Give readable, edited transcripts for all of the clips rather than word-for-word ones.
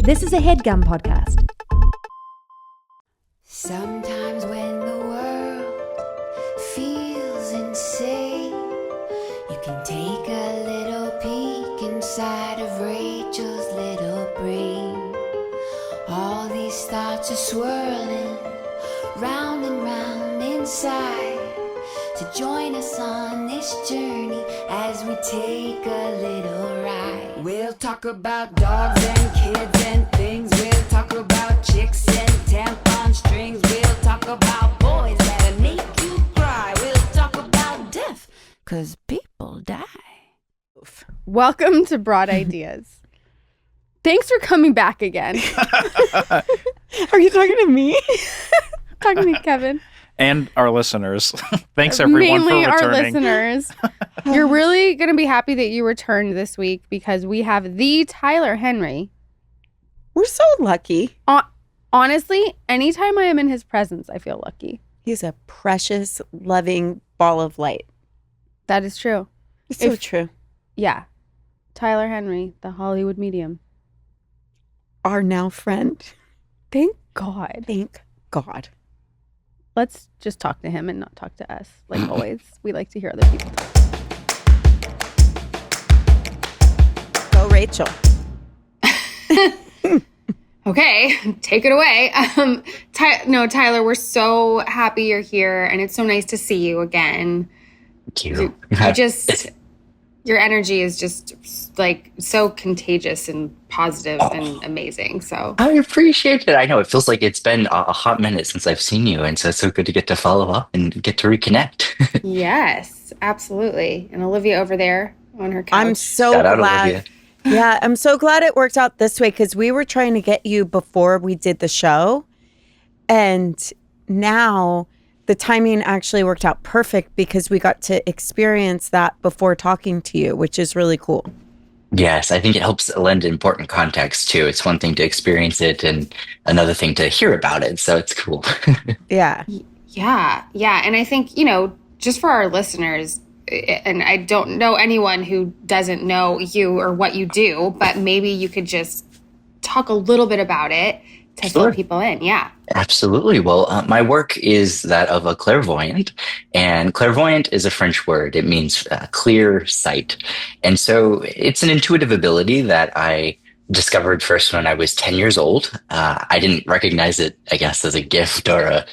This is a Headgum podcast. Sometimes when the world feels insane, you can take a little peek inside of Rachel's little brain. All these thoughts are swirling round and round inside. So join us on this journey as we take a little ride. We'll talk about dogs and kids and things. We'll talk about chicks and tampon strings. We'll talk about boys that'll make you cry. We'll talk about death, 'cause people die. Welcome to Broad Ideas. Thanks for coming back again. Are you talking to me? Talking to Kevin. And our listeners. Thanks, everyone, Mainly for our returning. listeners. You're really going to be happy that you returned this week because we have the Tyler Henry. We're so lucky. Honestly, anytime I am in his presence, I feel lucky. He's a precious, loving ball of light. That is true. It's so true. Yeah. Tyler Henry, the Hollywood medium. Our now friend. Thank God. Thank God. Let's just talk to him and not talk to us. Like always, we like to hear other people talk. Go, Rachel. Okay, take it away. Tyler, we're so happy you're here, and it's so nice to see you again. Thank you. Your energy is just like so contagious and positive and amazing. So I appreciate it. I know it feels like it's been a hot minute since I've seen you, and so it's so good to get to follow up and get to reconnect. yes, absolutely. And Olivia over there on her couch. I'm so Shout out, glad. Olivia. Yeah, I'm so glad it worked out this way because we were trying to get you before we did the show. And now the timing actually worked out perfect because we got to experience that before talking to you, which is really cool. Yes, I think it helps lend important context too. It's one thing to experience it and another thing to hear about it. So it's cool. Yeah. Yeah. And I think, just for our listeners, and I don't know anyone who doesn't know you or what you do, but maybe you could just talk a little bit about it to fill people in. Yeah. Absolutely. Well, my work is that of a clairvoyant, and clairvoyant is a French word. It means clear sight. And so it's an intuitive ability that I discovered first when I was 10 years old. I didn't recognize it, I guess, as a gift or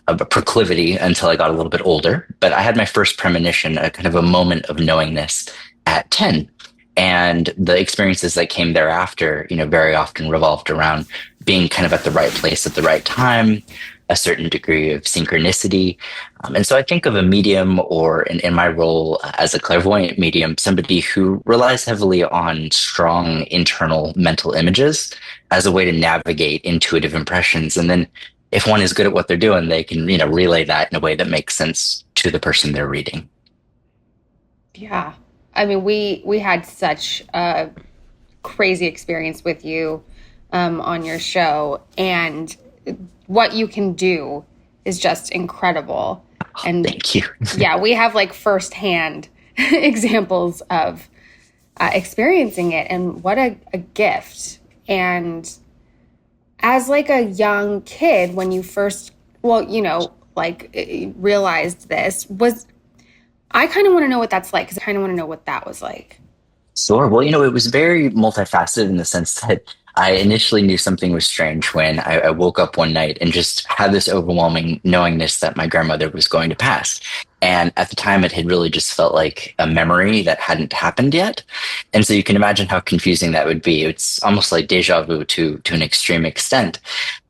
a proclivity until I got a little bit older. But I had my first premonition, a kind of a moment of knowingness at 10. And the experiences that came thereafter, very often revolved around being kind of at the right place at the right time, a certain degree of synchronicity. And so I think of a medium, or in my role as a clairvoyant medium, somebody who relies heavily on strong internal mental images as a way to navigate intuitive impressions. And then if one is good at what they're doing, they can, relay that in a way that makes sense to the person they're reading. Yeah. I mean, we had such a crazy experience with you on your show, and what you can do is just incredible. And thank you. Yeah, we have like firsthand examples of experiencing it, and what a gift. And as like a young kid, when you first, realized this, I kind of want to know what that's like, because I kind of want to know what that was like. Sure. Well, it was very multifaceted in the sense that I initially knew something was strange when I woke up one night and just had this overwhelming knowingness that my grandmother was going to pass. And at the time, it had really just felt like a memory that hadn't happened yet. And so you can imagine how confusing that would be. It's almost like deja vu to an extreme extent.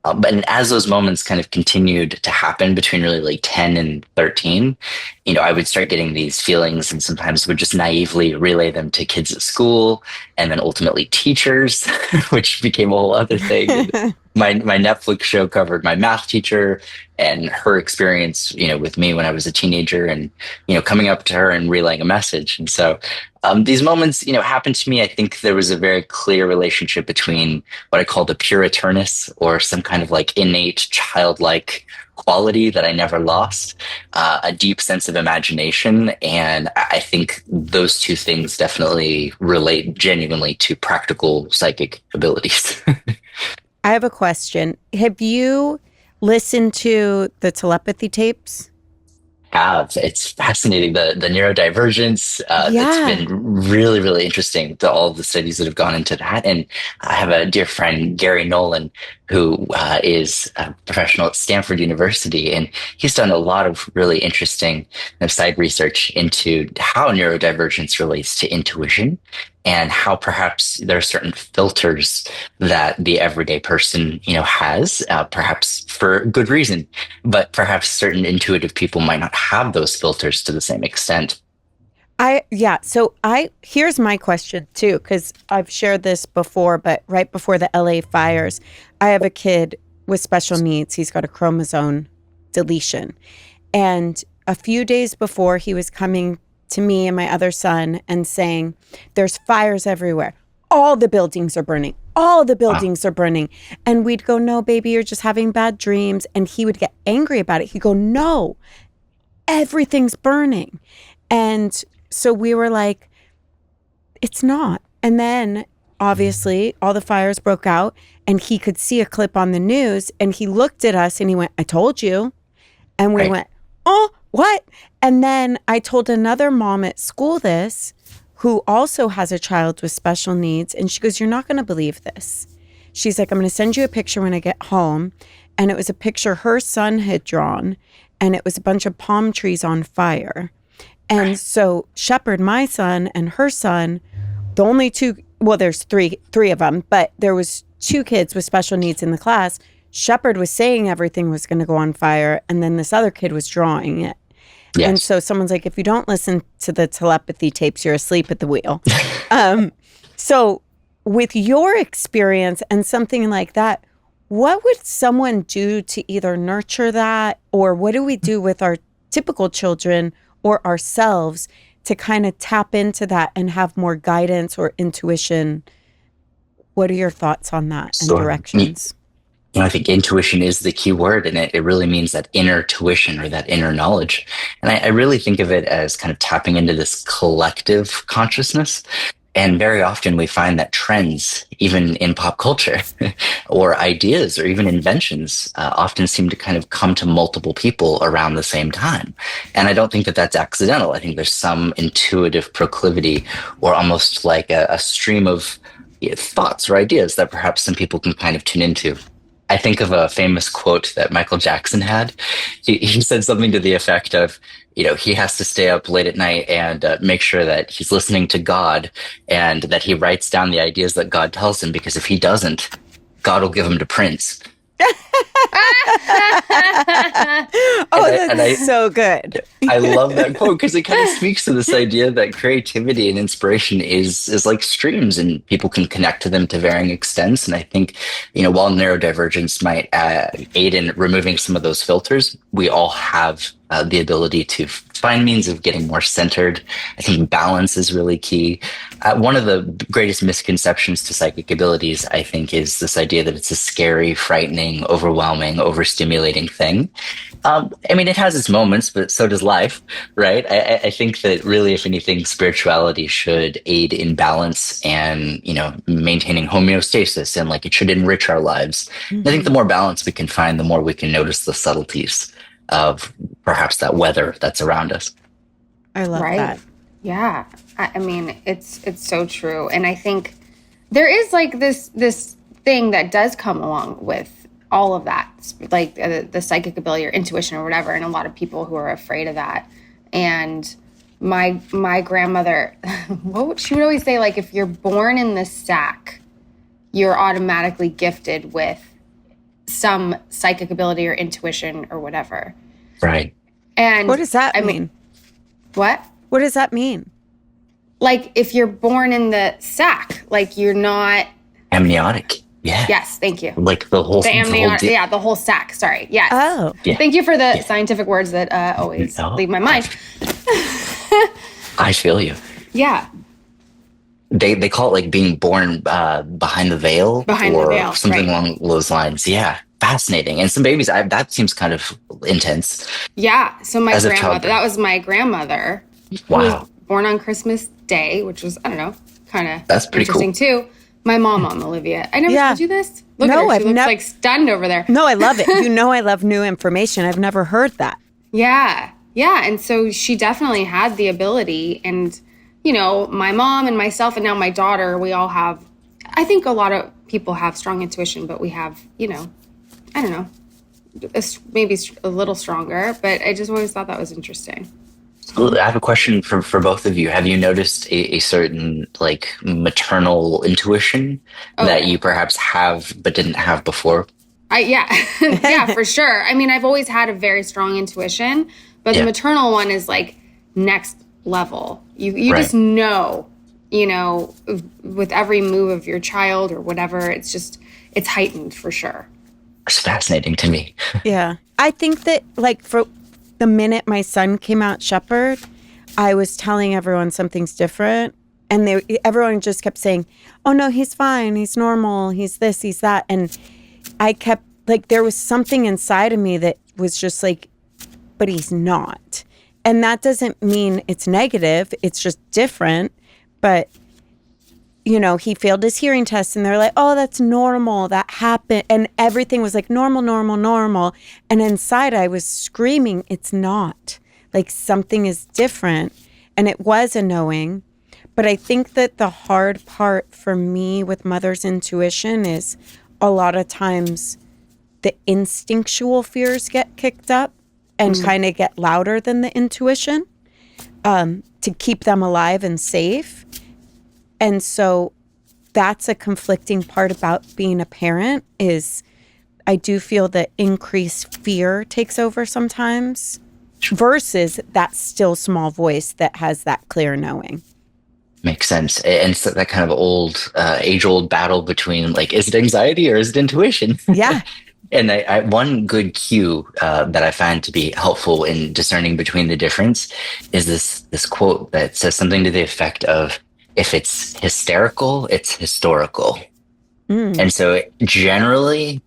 But as those moments kind of continued to happen between really like 10 and 13, I would start getting these feelings, and sometimes would just naively relay them to kids at school, and then ultimately teachers, which became a whole other thing. My Netflix show covered my math teacher and her experience, with me when I was a teenager, and, coming up to her and relaying a message. And so these moments, happened to me. I think there was a very clear relationship between what I call the pure eternus, or some kind of like innate childlike quality that I never lost, a deep sense of imagination. And I think those two things definitely relate genuinely to practical psychic abilities. I have a question. Have you listened to the telepathy tapes? It's fascinating, the neurodivergence. It's Yeah. been really, really interesting, all of the studies that have gone into that. And I have a dear friend, Gary Nolan, who is a professional at Stanford University, and he's done a lot of really interesting side research into how neurodivergence relates to intuition, and how perhaps there are certain filters that the everyday person, has, perhaps for good reason, but perhaps certain intuitive people might not have those filters to the same extent. So here's my question too, because I've shared this before, but right before the LA fires, I have a kid with special needs. He's got a chromosome deletion. And a few days before, he was coming to me and my other son and saying, there's fires everywhere. All the buildings are burning. All the buildings are burning. And we'd go, no, baby, you're just having bad dreams. And he would get angry about it. He'd go, no, everything's burning. And so we were like, it's not. And then obviously all the fires broke out, and he could see a clip on the news, and he looked at us and he went, I told you. And we went, oh, what? And then I told another mom at school this, who also has a child with special needs. And she goes, you're not going to believe this. She's like, I'm going to send you a picture when I get home. And it was a picture her son had drawn, and it was a bunch of palm trees on fire. And so Shepherd, my son, and her son, the only two, well, there's three of them, but there was two kids with special needs in the class. Shepherd was saying everything was going to go on fire, and then this other kid was drawing it. Yes. And so someone's like, if you don't listen to the telepathy tapes, you're asleep at the wheel. So with your experience and something like that, what would someone do to either nurture that, or what do we do with our typical children or ourselves to kind of tap into that and have more guidance or intuition? What are your thoughts on that and directions? I think intuition is the key word, and it really means that inner tuition or that inner knowledge. And I really think of it as kind of tapping into this collective consciousness. And very often we find that trends, even in pop culture, or ideas, or even inventions, often seem to kind of come to multiple people around the same time. And I don't think that that's accidental. I think there's some intuitive proclivity, or almost like a stream of thoughts or ideas that perhaps some people can kind of tune into. I think of a famous quote that Michael Jackson had. He said something to the effect of, he has to stay up late at night and make sure that he's listening to God, and that he writes down the ideas that God tells him, because if he doesn't, God will give him to Prince. That's so good. I love that quote, because it kind of speaks to this idea that creativity and inspiration is like streams, and people can connect to them to varying extents. And I think, while neurodivergence might aid in removing some of those filters, we all have the ability to find means of getting more centered. I think balance is really key. One of the greatest misconceptions to psychic abilities, I think, is this idea that it's a scary, frightening, overwhelming, overstimulating thing. It has its moments, but so does life, right? I think that really, if anything, spirituality should aid in balance and, maintaining homeostasis, and like it should enrich our lives. Mm-hmm. I think the more balance we can find, the more we can notice the subtleties of perhaps that weather that's around us. I love that. Yeah. It's so true. And I think there is like this thing that does come along with all of that, like the psychic ability or intuition or whatever. And a lot of people who are afraid of that. And my grandmother, she would always say, like, if you're born in the sack, you're automatically gifted with some psychic ability or intuition or whatever. Right. And what does that mean? What? What does that mean? Like, if you're born in the sack, like you're not amniotic. Yeah. Yes. Thank you. Like the whole the whole sack. Sorry. Yes. Oh. Yeah. Thank you for the scientific words that always leave my mind. I feel you. Yeah. They call it like being born behind the veil, something along those lines. Yeah. fascinating. And some babies, that seems kind of intense. Yeah. So my As a grandmother, childbirth. that was my grandmother. Who Wow. was born on Christmas Day, which was, I don't know, kind of That's pretty interesting too. My mom, Olivia. I never Yeah. told you this? Look No, at her. She I've looks nev- like stunned over there. No, I love it. You know, I love new information. I've never heard that. Yeah. Yeah. And so she definitely had the ability. And, you know, my mom and myself and now my daughter, we all have, I think a lot of people have strong intuition, but we have, you know, I don't know, maybe a little stronger. But I just always thought that was interesting. I have a question for both of you. Have you noticed a certain like maternal intuition that you perhaps have but didn't have before? Yeah, yeah, for sure. I mean, I've always had a very strong intuition, but the maternal one is like next level. You just know, you know, with every move of your child or whatever, it's heightened for sure. It's fascinating to me. Yeah. I think that like for the minute my son came out shepherd, I was telling everyone something's different. And everyone just kept saying, oh no, he's fine. He's normal. He's this, he's that. And I kept like, there was something inside of me that was just like, but he's not. And that doesn't mean it's negative. It's just different. But, you know, he failed his hearing test and they're like, oh, that's normal. That happened. And everything was like normal, normal, normal. And inside I was screaming, it's not. Like something is different. And it was a knowing. But I think that the hard part for me with mother's intuition is a lot of times the instinctual fears get kicked up and kind of get louder than the intuition to keep them alive and safe. And so that's a conflicting part about being a parent is I do feel that increased fear takes over sometimes versus that still small voice that has that clear knowing. Makes sense. And so that kind of age-old battle between like, is it anxiety or is it intuition? Yeah. And one good cue that I find to be helpful in discerning between the difference is this quote that says something to the effect of, if it's hysterical, it's historical. And so generally,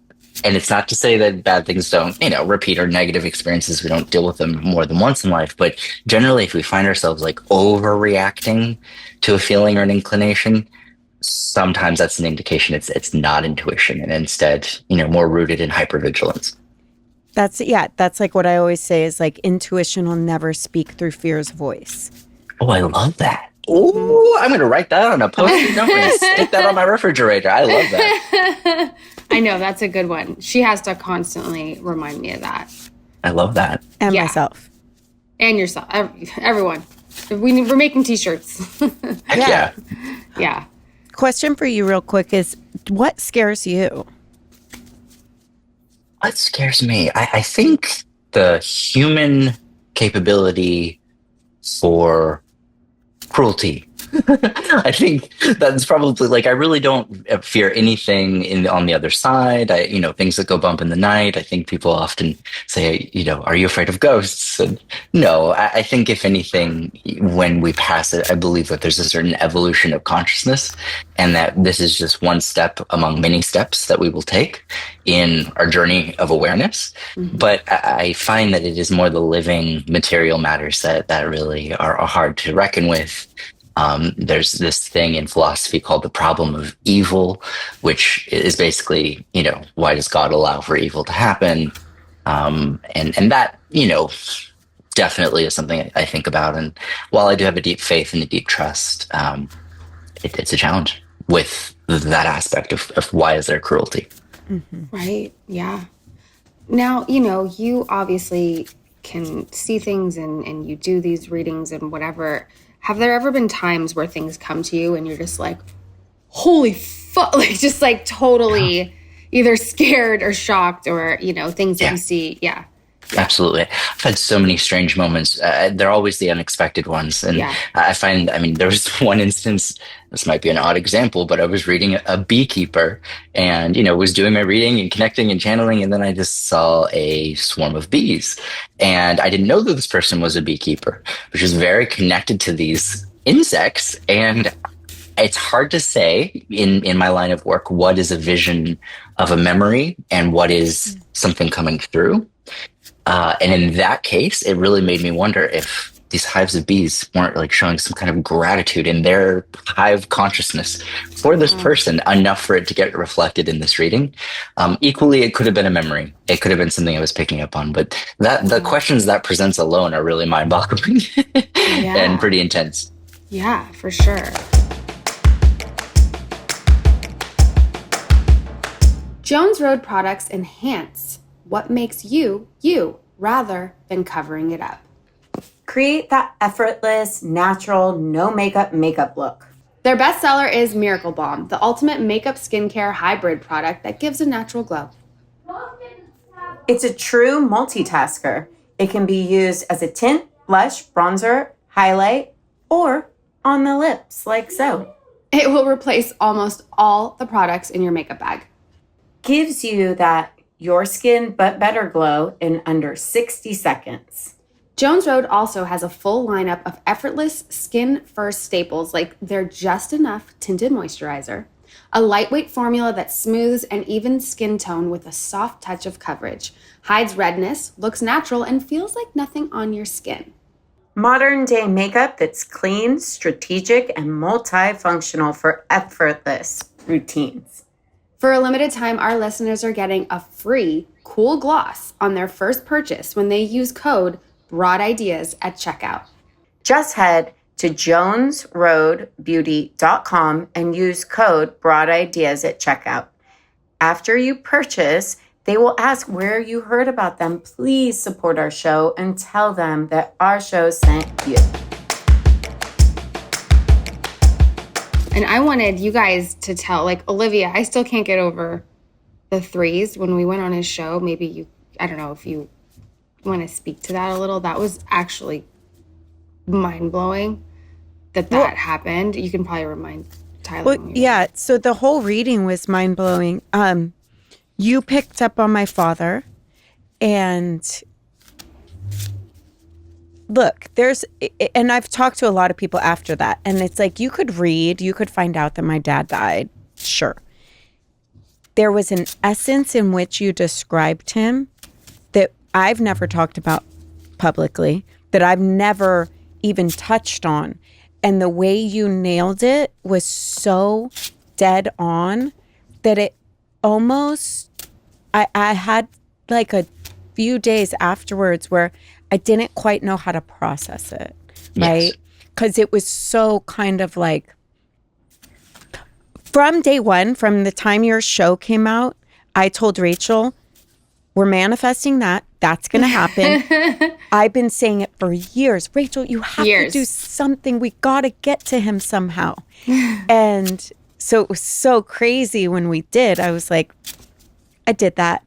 and it's not to say that bad things don't, you know, repeat or negative experiences, we don't deal with them more than once in life, but generally if we find ourselves like overreacting to a feeling or an inclination, sometimes that's an indication it's not intuition and instead, you know, more rooted in hypervigilance. That's like what I always say is like intuition will never speak through fear's voice. Oh, I love that. Oh, I'm going to write that on a post-it note and stick that on my refrigerator. I love that. I know, that's a good one. She has to constantly remind me of that. I love that. And Yeah. myself. And yourself, everyone. We're making t-shirts. Heck yeah. Yeah. Question for you real quick is what scares you? What scares me? I think the human capability for cruelty. I think that's probably like, I really don't fear anything on the other side. Things that go bump in the night. I think people often say, are you afraid of ghosts? And no, I think if anything, when we pass it, I believe that there's a certain evolution of consciousness and that this is just one step among many steps that we will take in our journey of awareness. Mm-hmm. But I find that it is more the living material matters that really are hard to reckon with. There's this thing in philosophy called the problem of evil, which is basically, why does God allow for evil to happen? And that, definitely is something I think about. And while I do have a deep faith and a deep trust, it's a challenge with that aspect of why is there cruelty? Mm-hmm. Right. Yeah. Now, you obviously can see things and you do these readings and whatever. Have there ever been times where things come to you and you're just like, holy fuck, like just like totally either scared or shocked or, things that you see. Yeah. Absolutely. I've had so many strange moments. They're always the unexpected ones. And I find, there was one instance, this might be an odd example, but I was reading a beekeeper and, was doing my reading and connecting and channeling. And then I just saw a swarm of bees and I didn't know that this person was a beekeeper, which is very connected to these insects. And It's hard to say in my line of work what is a vision of a memory and what is something coming through. And in that case, it really made me wonder if these hives of bees weren't like showing some kind of gratitude in their hive consciousness for this person enough for it to get reflected in this reading. Equally, it could have been a memory. It could have been something I was picking up on, but that the questions that presents alone are really mind-boggling and pretty intense. Yeah, for sure. Jones Road products enhance what makes you, you, rather than covering it up. Create that effortless, natural, no makeup look. Their bestseller is Miracle Balm, the ultimate makeup skincare hybrid product that gives a natural glow. It's a true multitasker. It can be used as a tint, blush, bronzer, highlight, or on the lips, like so. It will replace almost all the products in your makeup bag. Gives you that your skin but better glow in under 60 seconds. Jones Road also has a full lineup of effortless skin-first staples like their Just Enough Tinted Moisturizer, a lightweight formula that smooths an even skin tone with a soft touch of coverage, hides redness, looks natural, and feels like nothing on your skin. Modern day makeup that's clean, strategic, and multifunctional for effortless routines. For a limited time, our listeners are getting a free cool gloss on their first purchase when they use code BROADIdeas at checkout. Just head to jonesroadbeauty.com and use code BROADIdeas at checkout. After you purchase, they will ask where you heard about them. Please support our show and tell them that our show sent you. And I wanted you guys to tell, like, Olivia, I still can't get over the threes when we went on his show. Maybe you, I don't know if you want to speak to that a little. That was actually mind-blowing that happened. You can probably remind Tyler. Well, yeah, so the whole reading was mind-blowing. You picked up on my father, and look, and I've talked to a lot of people after that, and it's like you could find out that my dad died. Sure. There was an essence in which you described him that I've never talked about publicly, that I've never even touched on. And the way you nailed it was so dead on that it almost, I had like a few days afterwards where I didn't quite know how to process it, right? Because it was so kind of like, from day one, from the time your show came out, I told Rachel, we're manifesting that. That's going to happen. I've been saying it for years. Rachel, you have to do something. We got to get to him somehow. And so it was so crazy when we did. I was like, I did that.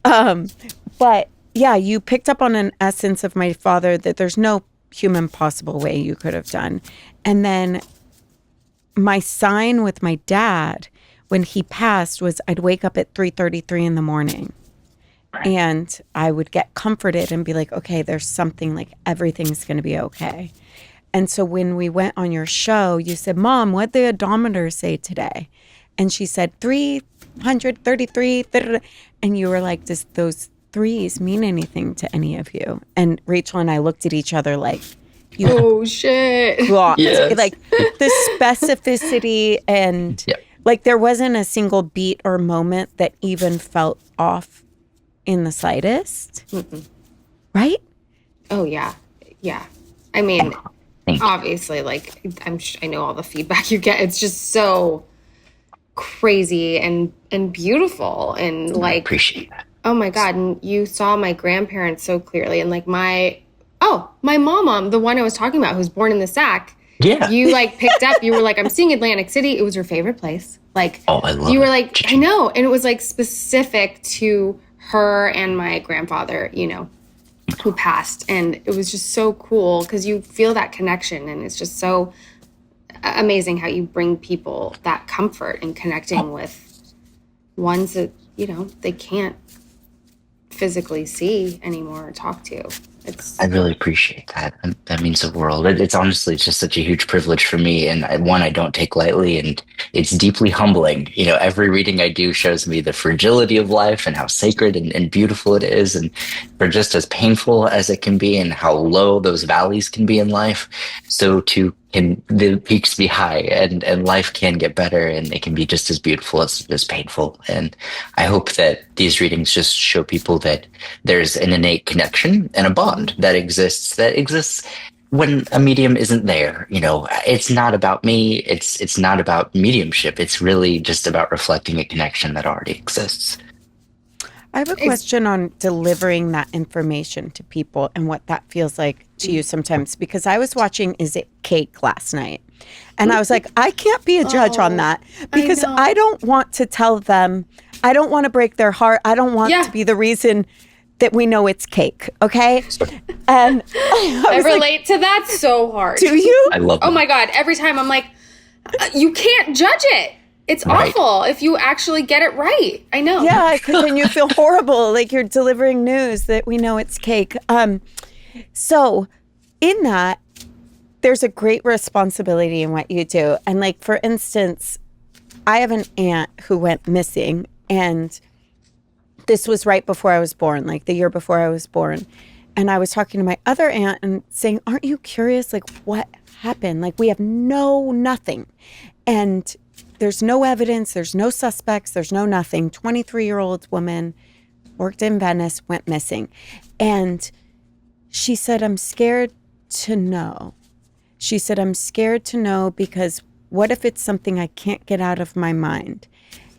But yeah, you picked up on an essence of my father that there's no human possible way you could have done. And then my sign with my dad when he passed was I'd wake up at 3:33 in the morning. And I would get comforted and be like, okay, there's something, like everything's going to be okay. And so when we went on your show, you said, Mom, what'd the odometer say today? And she said, 333. And you were like, does those threes mean anything to any of you? And Rachel and I looked at each other like, oh, shit. Yes. Like the specificity and like there wasn't a single beat or moment that even felt off in the slightest. Right? Oh, yeah. Yeah. I mean, obviously, like, I know all the feedback you get. It's just so crazy and beautiful. And like, I appreciate that. Oh my God. And you saw my grandparents so clearly. And like my mom, the one I was talking about who's born in the sack. Yeah. You like picked up, you were like, I'm seeing Atlantic City. It was your favorite place. Like, I love you were it. like, I know. And it was like specific to her and my grandfather, you know, who passed. And it was just so cool because you feel that connection. And it's just so amazing how you bring people that comfort and connecting with ones that, you know, they can't physically see anymore or talk to. It's I really appreciate that. That means the world. It's honestly just such a huge privilege for me, and one I don't take lightly, and it's deeply humbling. Every reading I do shows me the fragility of life and how sacred and beautiful it is, and for just as painful as it can be, and how low those valleys can be in life, so too can the peaks be high, and life can get better, and it can be just as beautiful as painful. And I hope that these readings just show people that there's an innate connection and a bond that exists when a medium isn't there. It's not about me. It's not about mediumship. It's really just about reflecting a connection that already exists. I have a question on delivering that information to people and what that feels like to you sometimes, because I was watching Is It Cake last night, and I was like, I can't be a judge on that, because I don't want to tell them, I don't want to break their heart. I don't want to be the reason that we know it's cake. Okay. And I relate to that so hard. Do you? I love Oh them. my God. Every time I'm like, you can't judge it. It's awful if you actually get it right. I know. Yeah, because then you feel horrible, like you're delivering news that we know it's cake. So in that, there's a great responsibility in what you do. And like, for instance, I have an aunt who went missing, and this was right before I was born, like the year before I was born. And I was talking to my other aunt and saying, aren't you curious? Like, what happened? Like, we have nothing. And there's no evidence. There's no suspects. There's no nothing. 23-year-old woman, worked in Venice, went missing. And she said, I'm scared to know. She said, I'm scared to know because what if it's something I can't get out of my mind?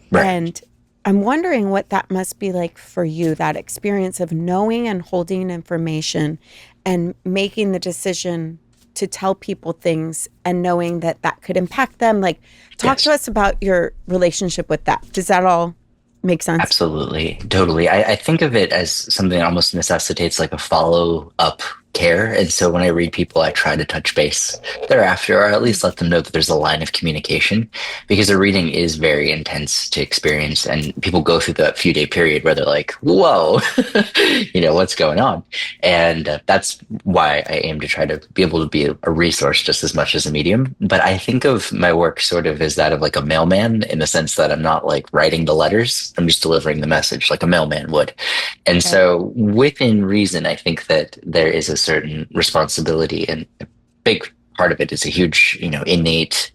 Right. And I'm wondering what that must be like for you, that experience of knowing and holding information and making the decision to tell people things and knowing that that could impact them. Like, talk to us about your relationship with that. Does that all make sense? Absolutely. Totally. I think of it as something that almost necessitates like a follow-up care. And so when I read people, I try to touch base thereafter, or at least let them know that there's a line of communication, because a reading is very intense to experience. And people go through that few-day period where they're like, whoa, what's going on? And that's why I aim to try to be able to be a resource just as much as a medium. But I think of my work sort of as that of like a mailman, in the sense that I'm not like writing the letters. I'm just delivering the message like a mailman would. And so within reason, I think that there is a certain responsibility, and a big part of it is a huge, innate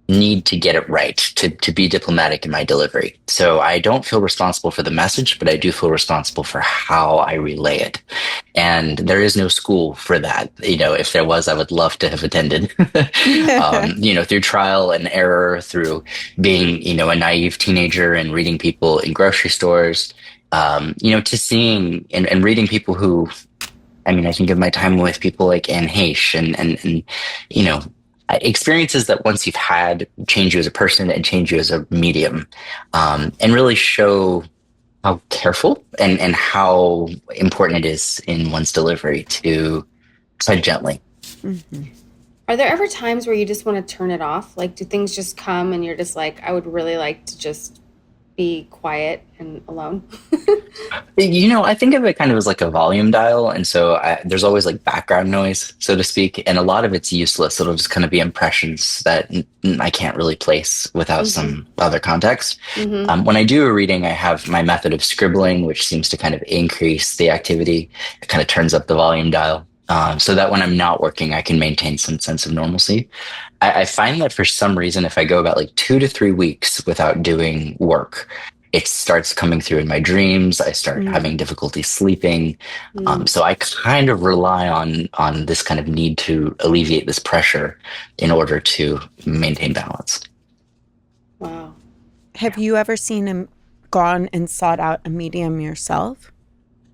need to get it right, to be diplomatic in my delivery. So I don't feel responsible for the message, but I do feel responsible for how I relay it. And there is no school for that. If there was, I would love to have attended, through trial and error, through being, a naive teenager and reading people in grocery stores, to seeing and reading people who, I think of my time with people like Anne Heche and experiences that once you've had change you as a person and change you as a medium, and really show how careful and how important it is in one's delivery to tread gently. Mm-hmm. Are there ever times where you just want to turn it off? Like, do things just come and you're just like, I would really like to just be quiet and alone? I think of it kind of as like a volume dial. And so there's always like background noise, so to speak. And a lot of it's useless. It'll just kind of be impressions that I can't really place without some other context. When I do a reading, I have my method of scribbling, which seems to kind of increase the activity. It kind of turns up the volume dial. So that when I'm not working, I can maintain some sense of normalcy. I find that for some reason, if I go about like 2 to 3 weeks without doing work, it starts coming through in my dreams. I start having difficulty sleeping. So I kind of rely on this kind of need to alleviate this pressure in order to maintain balance. Wow. Have you ever gone and sought out a medium yourself?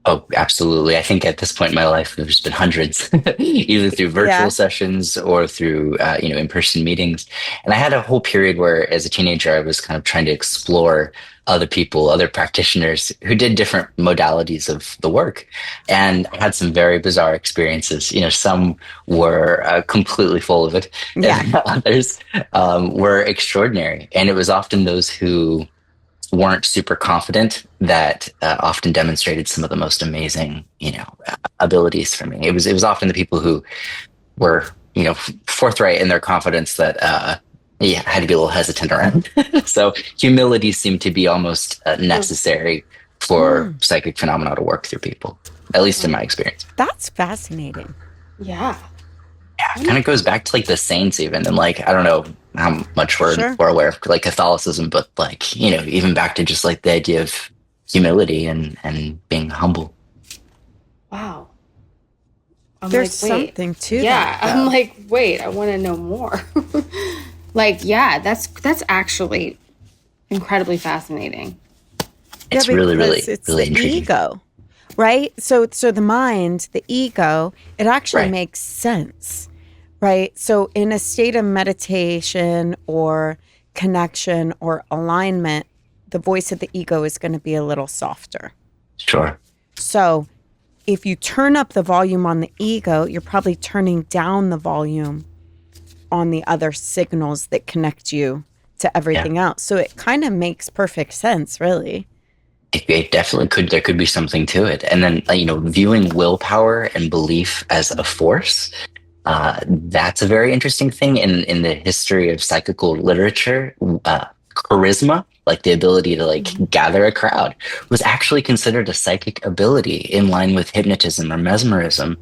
Oh, absolutely. I think at this point in my life, there's been hundreds, either through virtual sessions or through, in-person meetings. And I had a whole period where, as a teenager, I was kind of trying to explore other people, other practitioners who did different modalities of the work, and I had some very bizarre experiences. Some were completely full of it, and others were extraordinary. And it was often those who weren't super confident that often demonstrated some of the most amazing, abilities for me. It was often the people who were, forthright in their confidence that had to be a little hesitant around. So humility seemed to be almost necessary for psychic phenomena to work through people, at least in my experience. That's fascinating. Yeah. Yeah, it kind of goes back to like the saints even, and like I don't know how much we're aware of like Catholicism, but like even back to just like the idea of humility and being humble. Wow. There's something to that. Yeah, I'm like, wait, I want to know more. Like, yeah, that's actually incredibly fascinating. It's really it's really the intriguing. ego, right? So the mind, the ego, it actually Right. makes sense, right? So in a state of meditation or connection or alignment, the voice of the ego is going to be a little softer. Sure. So if you turn up the volume on the ego, you're probably turning down the volume on the other signals that connect you to everything else. So it kind of makes perfect sense, really. It definitely could. There could be something to it. And then, viewing willpower and belief as a force, that's a very interesting thing in the history of psychical literature. Charisma, like the ability to gather a crowd, was actually considered a psychic ability in line with hypnotism or mesmerism.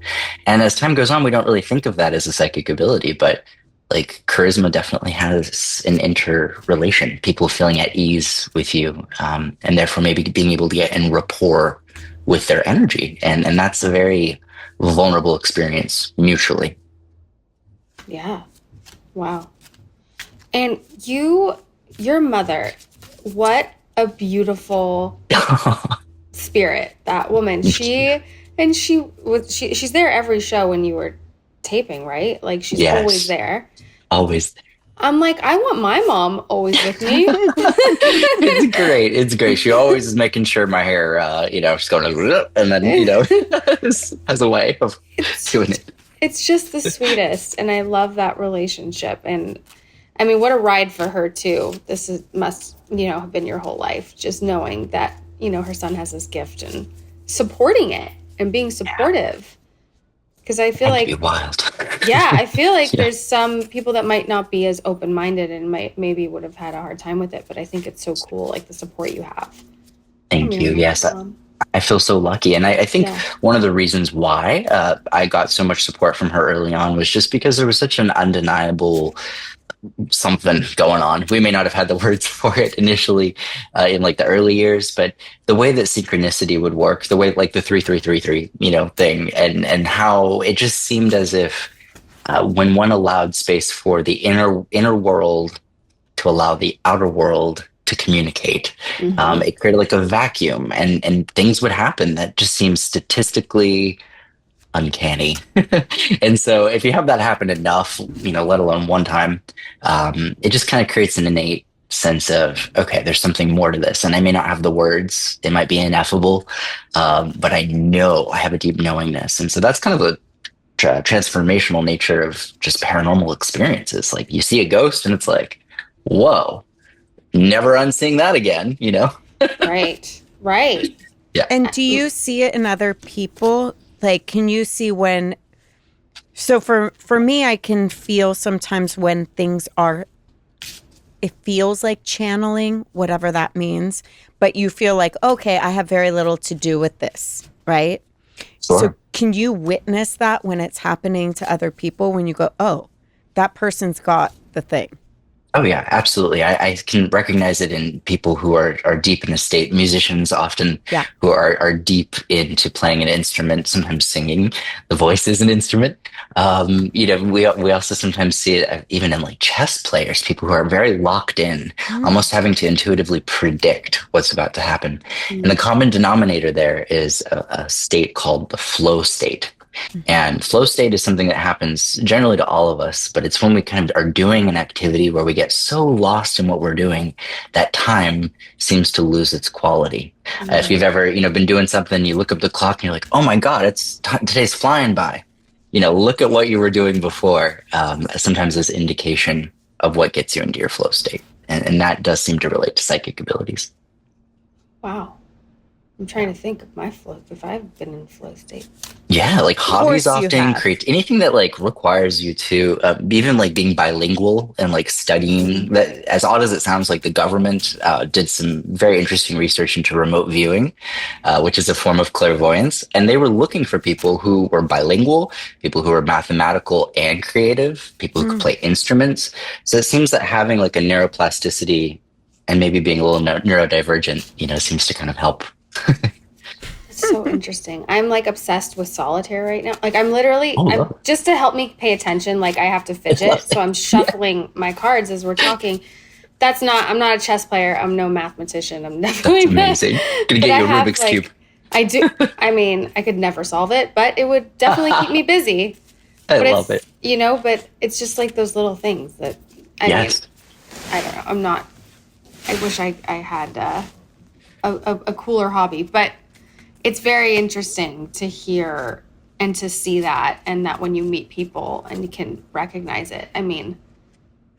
And as time goes on, we don't really think of that as a psychic ability, but like charisma definitely has an interrelation, people feeling at ease with you, and therefore maybe being able to get in rapport with their energy. And that's a very vulnerable experience mutually. Yeah. Wow. And your mother, what a beautiful spirit, that woman. She's there every show when you were taping, right? Like she's always there. Always. I'm like, I want my mom always with me. It's great. It's great. She always is making sure my hair, she's going and then, has a way of doing it. It's just the sweetest. And I love that relationship. And I mean, what a ride for her too. Must have been your whole life, just knowing that, her son has this gift and supporting it and being supportive. Because I feel like be wild. Yeah, I feel like there's some people that might not be as open-minded and maybe would have had a hard time with it, but I think it's so cool, like the support you have. Thank you. Yes, I feel so lucky. And I think one of the reasons why I got so much support from her early on was just because there was such an undeniable something going on. We may not have had the words for it initially in like the early years, but the way that synchronicity would work, the way like the 3333, thing, and how it just seemed as if when one allowed space for the inner world to allow the outer world to communicate, it created like a vacuum, and things would happen that just seemed statistically uncanny. And so if you have that happen enough, let alone one time, it just kind of creates an innate sense of, okay, there's something more to this. And I may not have the words, it might be ineffable, but I know I have a deep knowingness. And so that's kind of the transformational nature of just paranormal experiences. Like you see a ghost and it's like, whoa, never unseeing that again, Right. Yeah. And do you see it in other people? Like, can you see when, so for me, I can feel sometimes when things are, it feels like channeling, whatever that means, but you feel like, okay, I have very little to do with this, right? Sure. So can you witness that when it's happening to other people, when you go, oh, that person's got the thing? Oh yeah, absolutely. I can recognize it in people who are deep in a state, musicians often who are deep into playing an instrument, sometimes singing. The voice is an instrument. We also sometimes see it even in like chess players, people who are very locked in, almost having to intuitively predict what's about to happen. And the common denominator there is a state called the flow state. And flow state is something that happens generally to all of us, but it's when we kind of are doing an activity where we get so lost in what we're doing that time seems to lose its quality. If you've ever, been doing something, you look up the clock and you're like, oh my God, today's flying by. Look at what you were doing before. Sometimes as indication of what gets you into your flow state. And that does seem to relate to psychic abilities. Wow. I'm trying to think of my flow, if I've been in flow state. Yeah, like hobbies course you often have. create anything that like requires you to even like being bilingual and like studying. That, as odd as it sounds, like the government did some very interesting research into remote viewing, which is a form of clairvoyance, and they were looking for people who were bilingual, people who were mathematical and creative, people who could play instruments. So it seems that having like a neuroplasticity and maybe being a little neurodivergent, seems to kind of help. It's so interesting. I'm like obsessed with solitaire right now. Like I'm just to help me pay attention, like I have to fidget. So I'm shuffling my cards as we're talking. I'm not a chess player. I'm no mathematician. I'm definitely Amazing. Gonna get you a Rubik's Cube. I do. I mean, I could never solve it, but it would definitely keep me busy. I love it. But it's just like those little things that, I mean, I don't know. I wish I had a cooler hobby, but it's very interesting to hear and to see that, and that when you meet people and you can recognize it. I mean,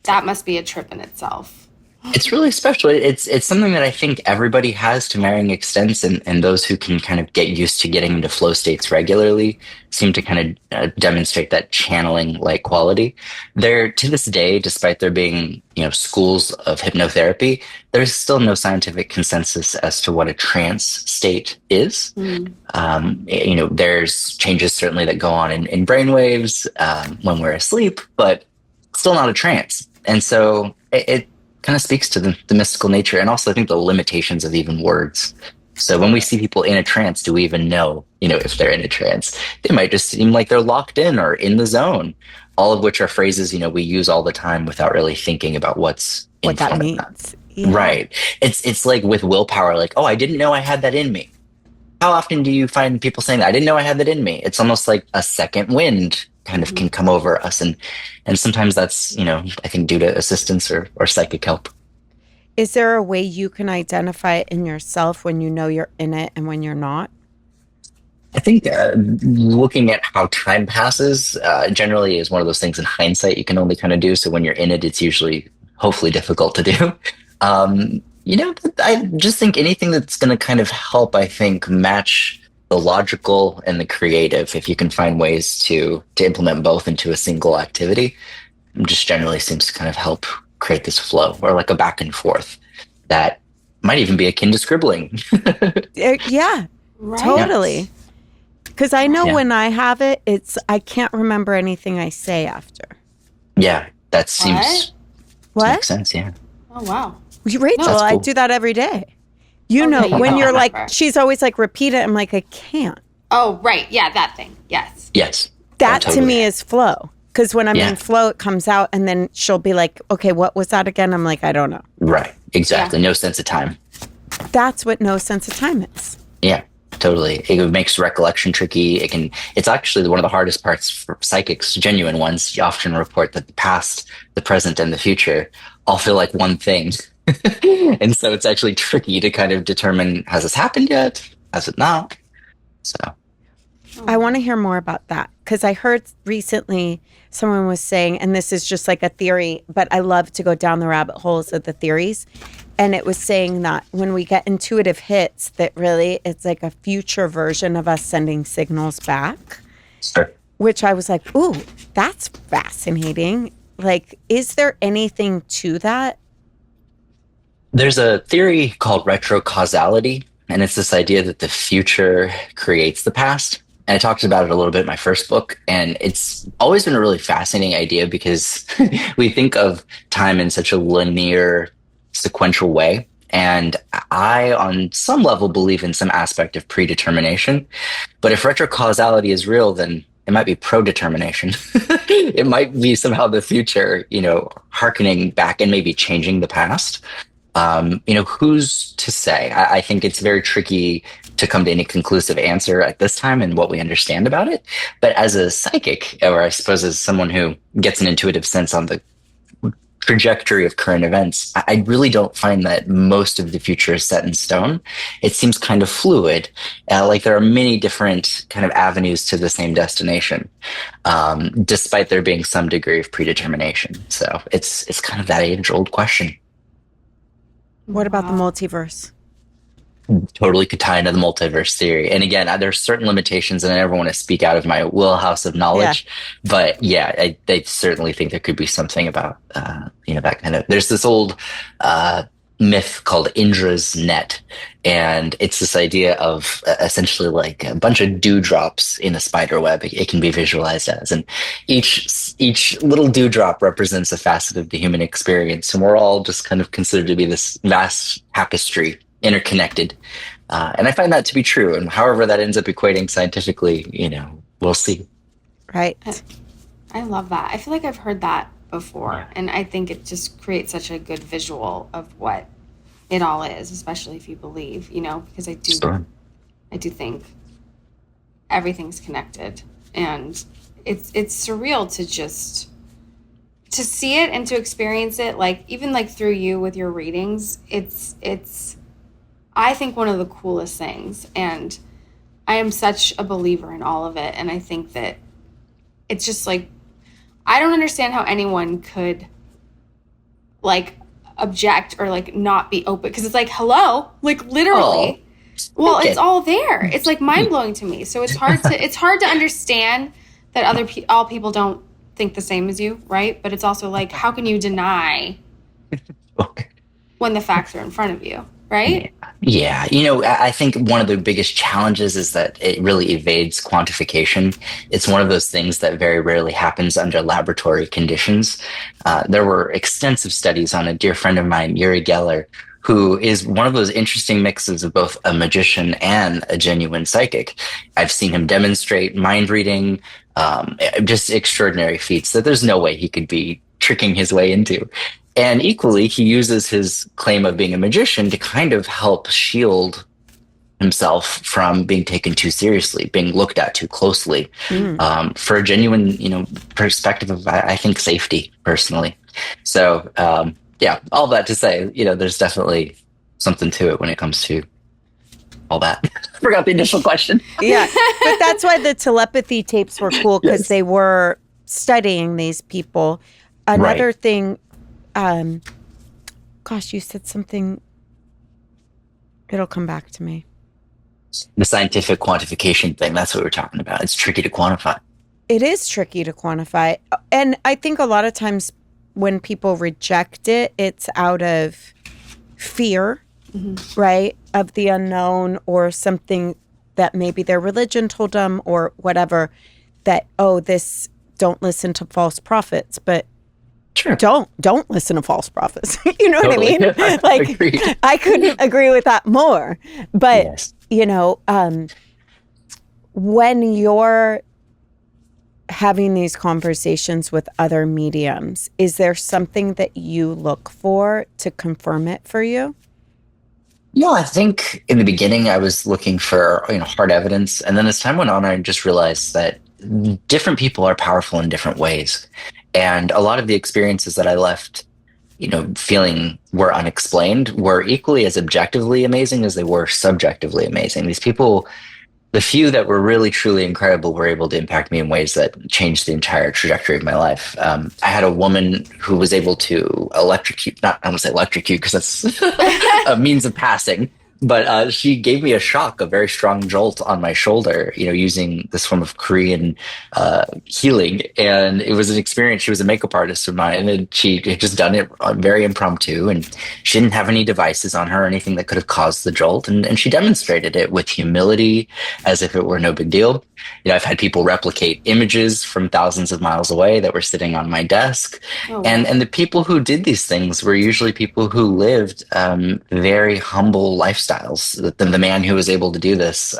that must be a trip in itself. It's really special. It's something that I think everybody has to varying extents, and those who can kind of get used to getting into flow states regularly seem to kind of demonstrate that channeling like quality. There, to this day, despite there being schools of hypnotherapy, there's still no scientific consensus as to what a trance state is. There's changes certainly that go on in brainwaves when we're asleep, but still not a trance. And so it kind of speaks to the mystical nature, and also I think the limitations of even words. So when we see people in a trance, do we even know, if they're in a trance? They might just seem like they're locked in or in the zone, all of which are phrases, we use all the time without really thinking about what that means. Yeah. Right. It's like with willpower, like, oh, I didn't know I had that in me. How often do you find people saying that? I didn't know I had that in me. It's almost like a second wind kind of can come over us. And sometimes that's, I think due to assistance or psychic help. Is there a way you can identify it in yourself when you know you're in it and when you're not? I think looking at how time passes generally is one of those things in hindsight you can only kind of do. So when you're in it, it's usually hopefully difficult to do. I just think anything that's going to kind of help, I think, match the logical and the creative, if you can find ways to implement both into a single activity, just generally seems to kind of help create this flow, or like a back and forth that might even be akin to scribbling. Yeah, right. Totally. Because I know when I have it, I can't remember anything I say after. Yeah, that seems to make sense. Yeah. Oh, wow. Rachel, cool. I do that every day. When you're like, she's always like, repeat it. I'm like, I can't. Oh, right. Yeah, that thing. Yes. Yes. That to me is flow. Because when I'm in flow, it comes out, and then she'll be like, okay, what was that again? I'm like, I don't know. Right. Exactly. Yeah. No sense of time. That's what no sense of time is. Yeah, totally. It makes recollection tricky. It's actually one of the hardest parts for psychics, genuine ones. You often report that the past, the present, and the future all feel like one thing. And so it's actually tricky to kind of determine, has this happened yet? Has it not? So I want to hear more about that, because I heard recently someone was saying, and this is just like a theory, but I love to go down the rabbit holes of the theories. And it was saying that when we get intuitive hits, that really it's like a future version of us sending signals back. Sure. Which I was like, ooh, that's fascinating. Like, is there anything to that? There's a theory called retrocausality, and it's this idea that the future creates the past. And I talked about it a little bit in my first book, and it's always been a really fascinating idea because we think of time in such a linear, sequential way. And I, on some level, believe in some aspect of predetermination. But if retrocausality is real, then it might be pro-determination. It might be somehow the future, hearkening back and maybe changing the past. Who's to say? I think it's very tricky to come to any conclusive answer at this time and what we understand about it. But as a psychic, or I suppose as someone who gets an intuitive sense on the trajectory of current events, I really don't find that most of the future is set in stone. It seems kind of fluid, like there are many different kind of avenues to the same destination, despite there being some degree of predetermination. So it's kind of that age-old question. What about the multiverse? totally could tie into the multiverse theory. And again, there's certain limitations, and I never want to speak out of my wheelhouse of knowledge. But yeah, I certainly think there could be something about that kind of. There's this old myth called Indra's net, and it's this idea of essentially like a bunch of dewdrops in a spider web. It can be visualized as, and each little dewdrop represents a facet of the human experience, and we're all just kind of considered to be this vast tapestry, interconnected. And I find that to be true. And however that ends up equating scientifically, we'll see. Right. I love that. I feel like I've heard that before, and I think it just creates such a good visual of what it all is, especially if you believe, because I do think everything's connected, and it's surreal to see it and to experience it, like even like through you with your readings. It's I think one of the coolest things, and I am such a believer in all of it, and I think that it's just like, I don't understand how anyone could like object or like not be open, because it's like, hello, like literally. Well, it's all there. It's like mind blowing to me. So it's hard to understand that all people don't think the same as you, right? But it's also like, how can you deny when the facts are in front of you, right? Yeah. I think one of the biggest challenges is that it really evades quantification. It's one of those things that very rarely happens under laboratory conditions. There were extensive studies on a dear friend of mine, Uri Geller, who is one of those interesting mixes of both a magician and a genuine psychic. I've seen him demonstrate mind reading, just extraordinary feats that there's no way he could be tricking his way into. And equally, he uses his claim of being a magician to kind of help shield himself from being taken too seriously, being looked at too closely, for a genuine, perspective of, I think, safety, personally. So, all that to say, there's definitely something to it when it comes to all that. Forgot the initial question. Yeah, but that's why the telepathy tapes were cool, because they were studying these people. Another thing, gosh, you said something. It'll come back to me. The scientific quantification thing, that's what we're talking about. It's tricky to quantify. It is tricky to quantify. And I think a lot of times when people reject it, it's out of fear, right? Of the unknown, or something that maybe their religion told them, or whatever, that, don't listen to false prophets. But sure, don't listen to false prophets. You know totally. What I mean? Like, Agreed. I couldn't agree with that more. But, yes. When you're having these conversations with other mediums, is there something that you look for to confirm it for you? I think in the beginning I was looking for hard evidence, and then as time went on, I just realized that different people are powerful in different ways, and a lot of the experiences that I left, feeling were unexplained, were equally as objectively amazing as they were subjectively amazing. These people, the few that were really truly incredible, were able to impact me in ways that changed the entire trajectory of my life. I had a woman who was able to electrocute, I don't say electrocute because that's a means of passing, but she gave me a very strong jolt on my shoulder, using this form of Korean healing. And it was an experience. She was a makeup artist of mine, and she had just done it very impromptu, and she didn't have any devices on her or anything that could have caused the jolt. And she demonstrated it with humility, as if it were no big deal. I've had people replicate images from thousands of miles away that were sitting on my desk. Oh, and the people who did these things were usually people who lived very humble lifestyles. The man who was able to do this,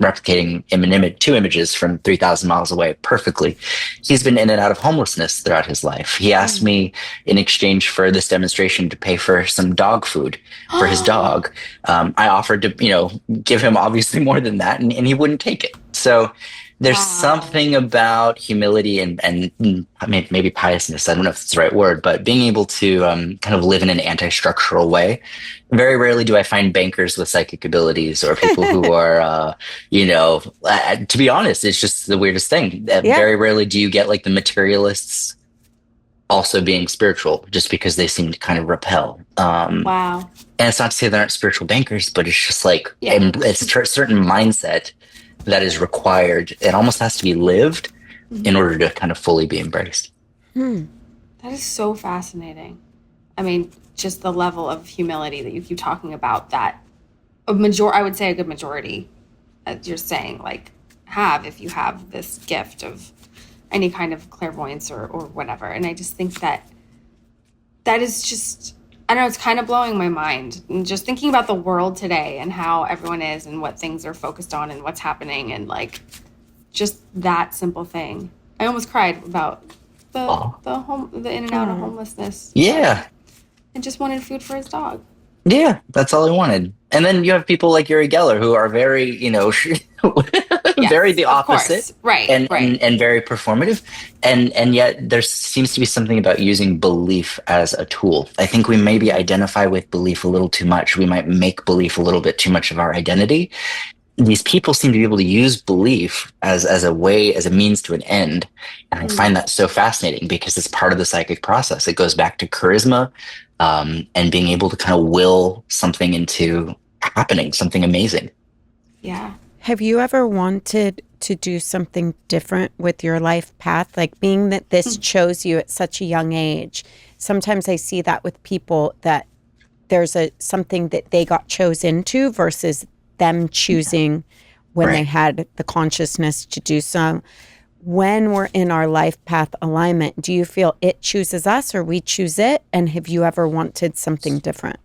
replicating two images from 3,000 miles away perfectly, he's been in and out of homelessness throughout his life. He asked me in exchange for this demonstration to pay for some dog food for his dog. I offered to, give him obviously more than that, and he wouldn't take it. So there's something about humility and maybe piousness. I don't know if it's the right word, but being able to kind of live in an anti-structural way. Very rarely do I find bankers with psychic abilities, or people who are, to be honest, it's just the weirdest thing. Very rarely do you get like the materialists also being spiritual, just because they seem to kind of repel. Wow. And it's not to say they aren't spiritual bankers, but it's just like Yeah. it's a certain mindset that is required. It almost has to be lived in order to kind of fully be embraced. That is so fascinating. I mean, just the level of humility that you keep talking about, that I would say a good majority, as you're saying, like, have, if you have this gift of any kind of clairvoyance or whatever. And I just think that is just, I don't know, it's kind of blowing my mind. And just thinking about the world today and how everyone is and what things are focused on and what's happening, and like just that simple thing. I almost cried about the in and out of homelessness. Yeah. And just wanted food for his dog. Yeah, that's all I wanted. And then you have people like Uri Geller who are very, very the opposite, right? And very performative, and yet there seems to be something about using belief as a tool. I think we maybe identify with belief a little too much. We might make belief a little bit too much of our identity. These people seem to be able to use belief as a means to an end. And I find that so fascinating because it's part of the psychic process. It goes back to charisma, and being able to kind of will something into happening, something amazing. Yeah. Have you ever wanted to do something different with your life path? Like, being that this chose you at such a young age, sometimes I see that with people, that there's something that they got chosen to versus them choosing when they had the consciousness to do so. When we're in our life path alignment, do you feel it chooses us or we choose it? And have you ever wanted something different?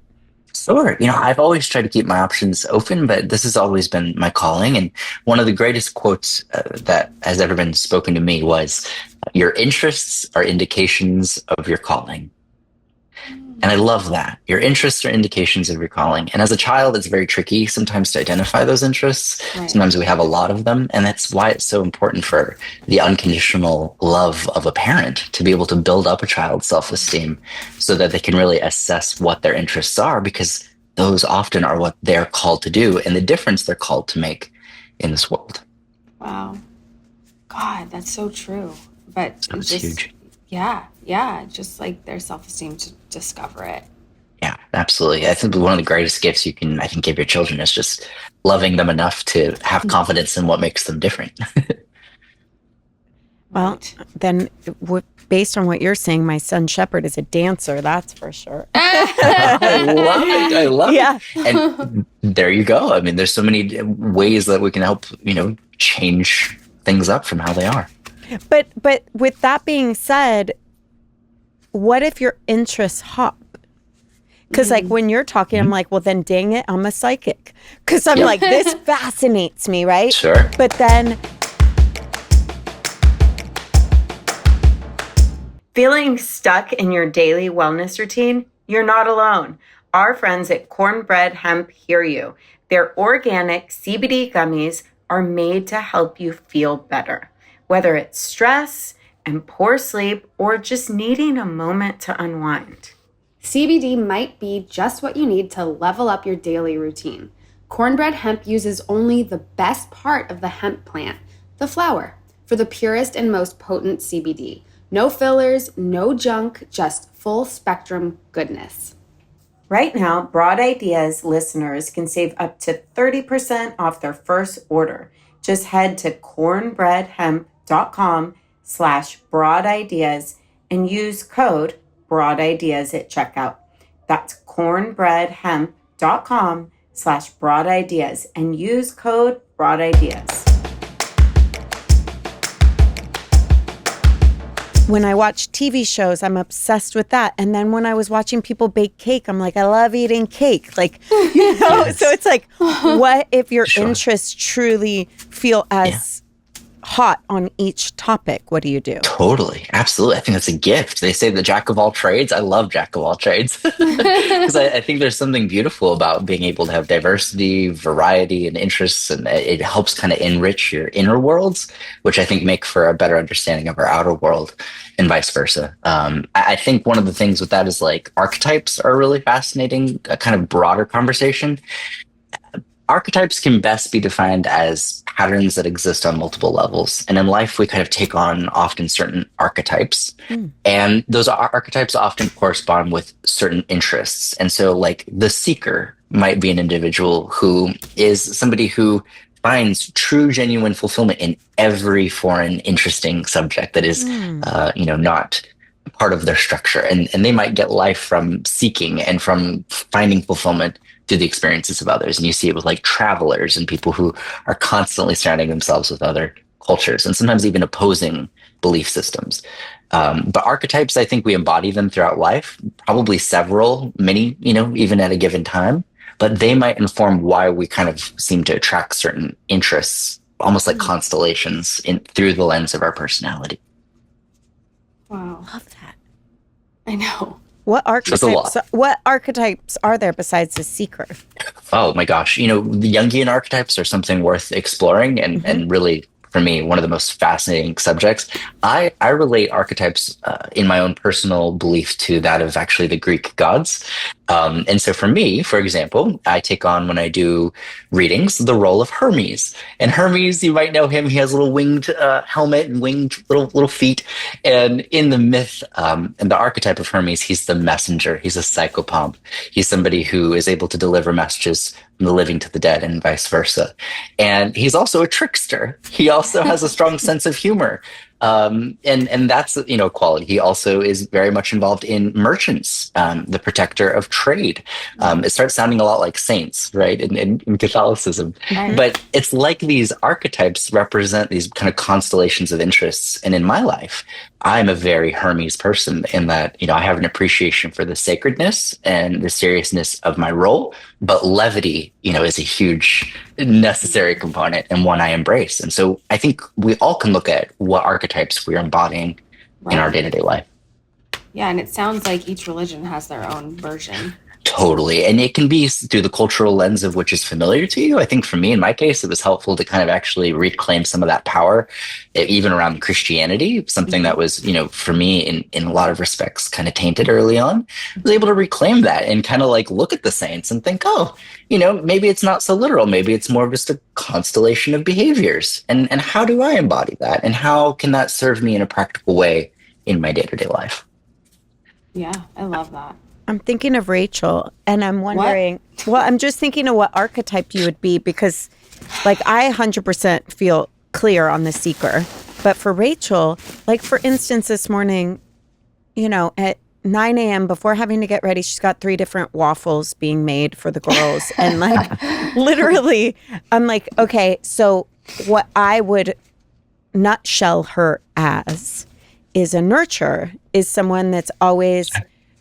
Sure. I've always tried to keep my options open, but this has always been my calling. And one of the greatest quotes that has ever been spoken to me was, "Your interests are indications of your calling." And I love that. Your interests are indications of your calling. And as a child, it's very tricky sometimes to identify those interests. Right. Sometimes we have a lot of them. And that's why it's so important for the unconditional love of a parent to be able to build up a child's self-esteem so that they can really assess what their interests are, because those often are what they're called to do and the difference they're called to make in this world. Wow. God, that's so true. But So it's huge. Yeah, just like their self-esteem to discover it. Yeah, absolutely. I think one of the greatest gifts you can, I think, give your children is just loving them enough to have confidence in what makes them different. Well, then based on what you're saying, my son Shepherd is a dancer, that's for sure. I love it. And there you go. I mean, there's so many ways that we can help, change things up from how they are. But with that being said, what if your interests hop? Because like when you're talking, I'm like, well, then dang it, I'm a psychic. Because I'm like, this fascinates me, right? Sure. But then feeling stuck in your daily wellness routine? You're not alone. Our friends at Cornbread Hemp hear you. Their organic CBD gummies are made to help you feel better. Whether it's stress and poor sleep or just needing a moment to unwind. CBD might be just what you need to level up your daily routine. Cornbread Hemp uses only the best part of the hemp plant, the flower, for the purest and most potent CBD. No fillers, no junk, just full spectrum goodness. Right now, Broad Ideas listeners can save up to 30% off their first order. Just head to cornbreadhemp.com/broadideas and use code broadideas at checkout. That's cornbreadhemp.com/broadideas and use code broadideas. When I watch TV shows, I'm obsessed with that. And then when I was watching people bake cake, I'm like, I love eating cake. Like, Yes. So it's like, what if your interests truly feel as hot on each topic? What do you do? Totally. Absolutely. I think that's a gift. They say the jack of all trades. I love jack of all trades because I think there's something beautiful about being able to have diversity, variety, and interests. And it helps kind of enrich your inner worlds, which I think make for a better understanding of our outer world and vice versa. I think one of the things with that is like archetypes are really fascinating, a kind of broader conversation. Archetypes can best be defined as patterns that exist on multiple levels. And in life, we kind of take on often certain archetypes. And those archetypes often correspond with certain interests. And so, like, the seeker might be an individual who is somebody who finds true, genuine fulfillment in every foreign, interesting subject that is, not part of their structure. And they might get life from seeking and from finding fulfillment through the experiences of others. And you see it with like travelers and people who are constantly surrounding themselves with other cultures and sometimes even opposing belief systems. But archetypes, I think we embody them throughout life, probably several, many, even at a given time. But they might inform why we kind of seem to attract certain interests, almost like constellations through the lens of our personality. Wow. Love that. I know. What archetypes are there besides the seeker? Oh my gosh. The Jungian archetypes are something worth exploring and really, for me, one of the most fascinating subjects. I relate archetypes in my own personal belief to that of actually the Greek gods. And so for me, for example, I take on, when I do readings, the role of Hermes. And Hermes, you might know him. He has a little winged helmet and winged little feet. And in the myth and the archetype of Hermes, he's the messenger. He's a psychopomp. He's somebody who is able to deliver messages from the living to the dead and vice versa. And he's also a trickster. He also has a strong sense of humor. And that's, a quality. He also is very much involved in merchants, the protector of trade. It starts sounding a lot like saints, right? In Catholicism. Right. But it's like these archetypes represent these kind of constellations of interests. And in my life, I'm a very Hermes person in that, I have an appreciation for the sacredness and the seriousness of my role, but levity, is a huge necessary component and one I embrace. And so I think we all can look at what archetypes we're embodying in our day-to-day life. Yeah, and it sounds like each religion has their own version. Totally. And it can be through the cultural lens of which is familiar to you. I think for me, in my case, it was helpful to kind of actually reclaim some of that power, even around Christianity, something that was, for me in a lot of respects kind of tainted early on. I was able to reclaim that and kind of like look at the saints and think, maybe it's not so literal. Maybe it's more of just a constellation of behaviors. And how do I embody that? And how can that serve me in a practical way in my day-to-day life? Yeah, I love that. I'm thinking of Rachel, and I'm wondering, I'm just thinking of what archetype you would be, because like I 100% feel clear on the seeker. But for Rachel, like for instance, this morning, at 9 a.m. before having to get ready, she's got 3 different waffles being made for the girls. And like literally, I'm like, okay, so what I would nutshell her as is a nurturer, is someone that's always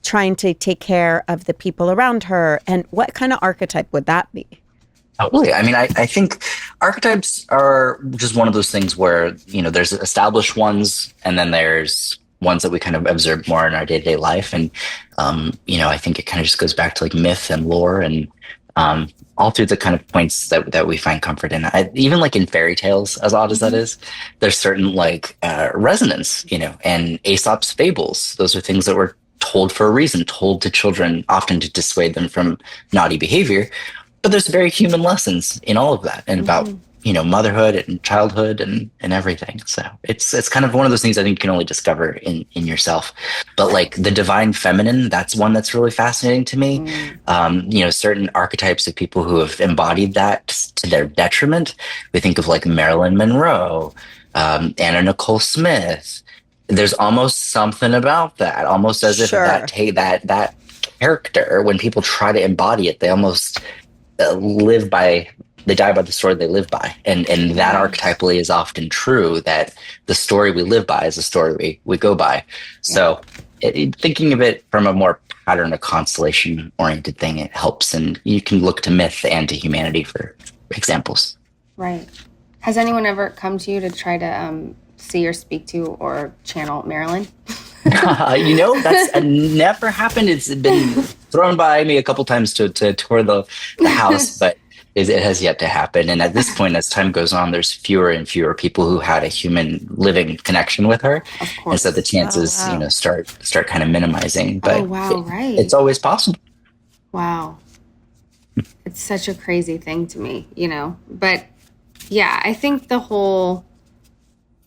trying to take care of the people around her. And what kind of archetype would that be? Totally. I mean, I think archetypes are just one of those things where, there's established ones and then there's ones that we kind of observe more in our day-to-day life. And, I think it kind of just goes back to like myth and lore and all through the kind of points that we find comfort in. Even like in fairy tales, as odd as that is, there's certain like resonance, and Aesop's fables. Those are things that were told for a reason, told to children, often to dissuade them from naughty behavior. But there's very human lessons in all of that and about, motherhood and childhood and everything. So it's kind of one of those things I think you can only discover in yourself. But like the divine feminine, that's one that's really fascinating to me. Certain archetypes of people who have embodied that to their detriment. We think of like Marilyn Monroe, Anna Nicole Smith. There's almost something about that, almost as if that character, when people try to embody it, they almost they die by the sword they live by. And that archetypally is often true, that the story we live by is the story we go by. So thinking of it from a more pattern, a constellation oriented thing, it helps. And you can look to myth and to humanity for examples. Right. Has anyone ever come to you to try to see or speak to or channel Marilyn? That's never happened. It's been thrown by me a couple times to tour the house, but it has yet to happen. And at this point, as time goes on, there's fewer and fewer people who had a human living connection with her. Of course. And so the chances, start kind of minimizing. But right. It's always possible. Wow. It's such a crazy thing to me, but Yeah, I think the whole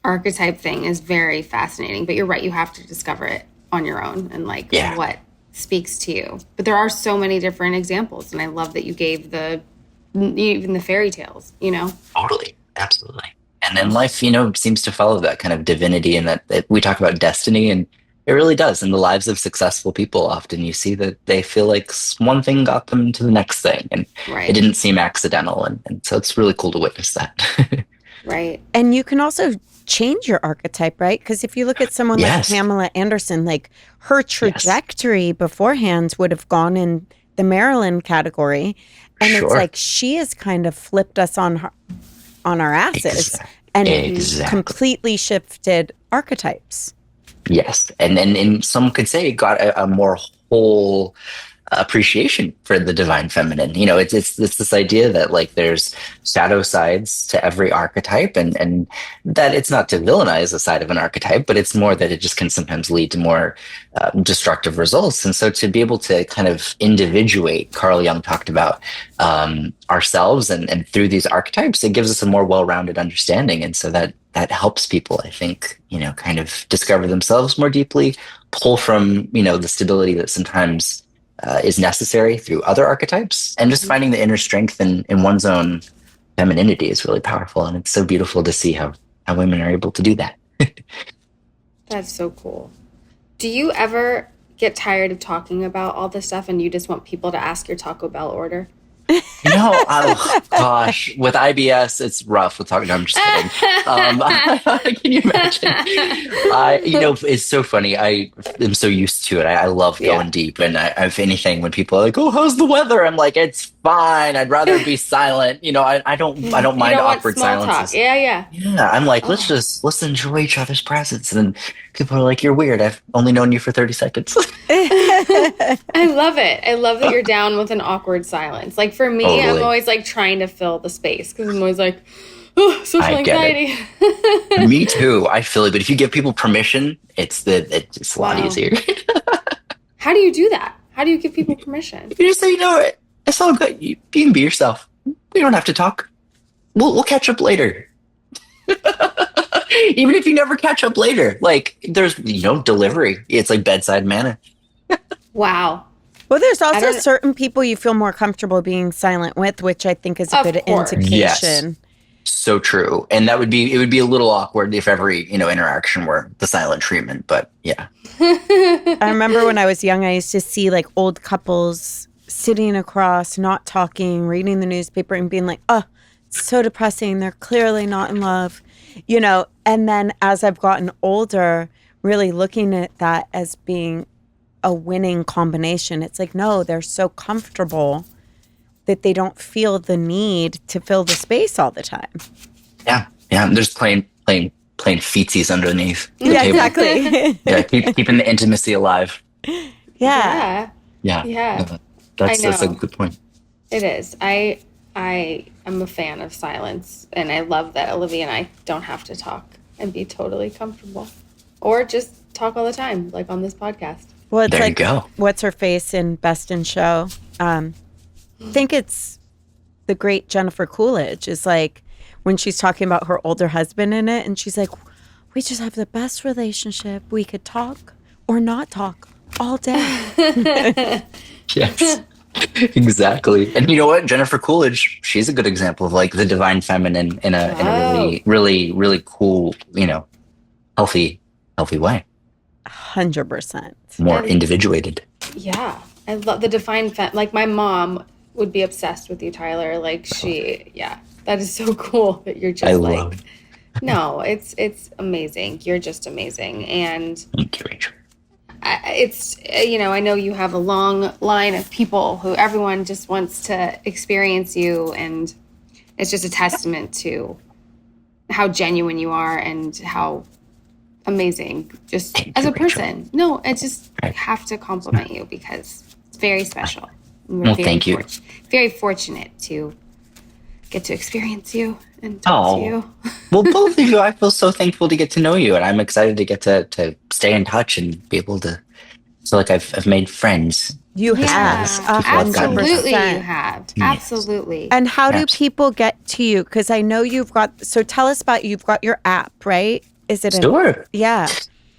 archetype thing is very fascinating, but you're right. You have to discover it on your own and like Yeah. what speaks to you. But there are so many different examples. And I love that you gave even the fairy tales, you know? Totally. Absolutely. And then life, seems to follow that kind of divinity, and that we talk about destiny, and it really does. In the lives of successful people, often you see that they feel like one thing got them to the next thing, and it Right. didn't seem accidental. And so it's really cool to witness that. Right. And you can also change your archetype, right? Because if you look at someone like Yes. Pamela Anderson, like her trajectory beforehand would have gone in the Maryland category. And it's Sure. like she has kind of flipped us on our asses and Exactly. completely shifted archetypes. Yes. And some could say got a more whole appreciation for the divine feminine. It's this idea that like there's shadow sides to every archetype, and that it's not to villainize a side of an archetype, but it's more that it just can sometimes lead to more destructive results. And so to be able to kind of individuate, Carl Jung talked about ourselves, and through these archetypes, it gives us a more well-rounded understanding. And so that helps people, I think, kind of discover themselves more deeply, pull from, the stability that sometimes is necessary through other archetypes, and just finding the inner strength in one's own femininity is really powerful. And it's so beautiful to see how women are able to do that. That's so cool. Do you ever get tired of talking about all this stuff and you just want people to ask your Taco Bell order? Oh gosh, with IBS, it's rough with talking. No, I'm just kidding. Can you imagine? It's so funny. I am so used to it. I love going deep, and if anything, when people are like, "Oh, how's the weather?" I'm like, "It's fine. I'd rather be silent." I don't mind awkward silences. Yeah. Yeah, I'm like, let's enjoy each other's presence. And then people are like, "You're weird. I've only known you for 30 seconds." I love it. I love that you're down with an awkward silence. Like for me, Totally. I'm always like trying to fill the space because I'm always like, oh, social I get anxiety. Me too. I feel it. But if you give people permission, it's a lot easier. How do you do that? How do you give people permission? You just say, it's all good. You can be yourself. We don't have to talk. We'll catch up later. Even if you never catch up later, like there's delivery. It's like bedside manner. Wow. Well, there's also certain people you feel more comfortable being silent with, which I think is a good indication. Yes. So true. And it would be a little awkward if every, interaction were the silent treatment, but yeah. I remember when I was young, I used to see like old couples sitting across, not talking, reading the newspaper and being like, oh, it's so depressing. They're clearly not in love, and then as I've gotten older, really looking at that as being a winning combination. It's like, no, they're so comfortable that they don't feel the need to fill the space all the time. Yeah. There's plain feetsies underneath. Yeah, table. exactly. Yeah, keeping the intimacy alive. Yeah. That's a good point. It is. I am a fan of silence, and I love that Olivia and I don't have to talk and be totally comfortable, or just talk all the time, like on this podcast. Well, it's there like, you go. What's her face in Best in Show? I think it's the great Jennifer Coolidge is like when she's talking about her older husband in it, and she's like, we just have the best relationship. We could talk or not talk all day. Yes, exactly. And you know what? Jennifer Coolidge, she's a good example of like the divine feminine in a really, really, really cool, healthy way. 100%. More individuated. Yeah. I love the defined like my mom would be obsessed with you, Tyler. Like that is so cool that you're just no, it's amazing. You're just amazing. And thank you, Rachel. I know you have a long line of people who everyone just wants to experience you, and it's just a testament to how genuine you are and how amazing just Thank as you, a person. Rachel. No, I just have to compliment you because it's very special. And Well, thank you. Very fortunate to get to experience you and talk to you. Well, both of you, I feel so thankful to get to know you, and I'm excited to get to stay in touch and be able to feel like I've made friends You Yeah, have absolutely. You 100%. have. Yes. Absolutely. And how do Absolutely. people get to you? Because I know you've got. So tell us about you've got your app, right? Is it Sure. Yeah.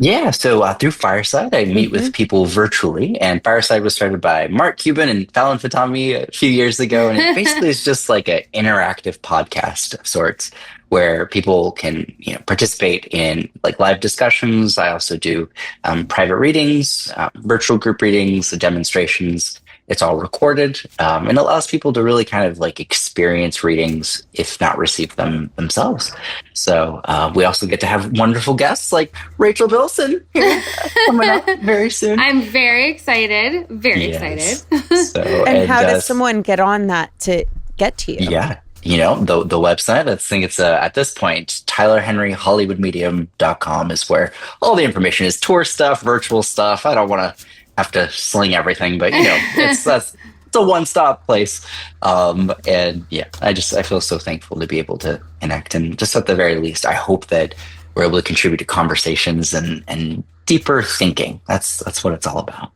Yeah, so through Fireside, I meet with people virtually, and Fireside was started by Mark Cuban and Fallon Fatami a few years ago, and it basically is just like an interactive podcast of sorts where people can, participate in like live discussions. I also do private readings, virtual group readings, demonstrations. It's all recorded, and allows people to really kind of like experience readings, if not receive them themselves. So we also get to have wonderful guests like Rachel Bilson here coming up very soon. I'm very excited. Very Yes. excited. So, And how does someone get on that to get to you? Yeah, the website, I think it's at this point, TylerHenryHollywoodMedium.com is where all the information is, tour stuff, virtual stuff. I don't want to have to sling everything, but it's a one-stop place. And yeah, I feel so thankful to be able to connect, and just at the very least, I hope that we're able to contribute to conversations and deeper thinking. That's what it's all about.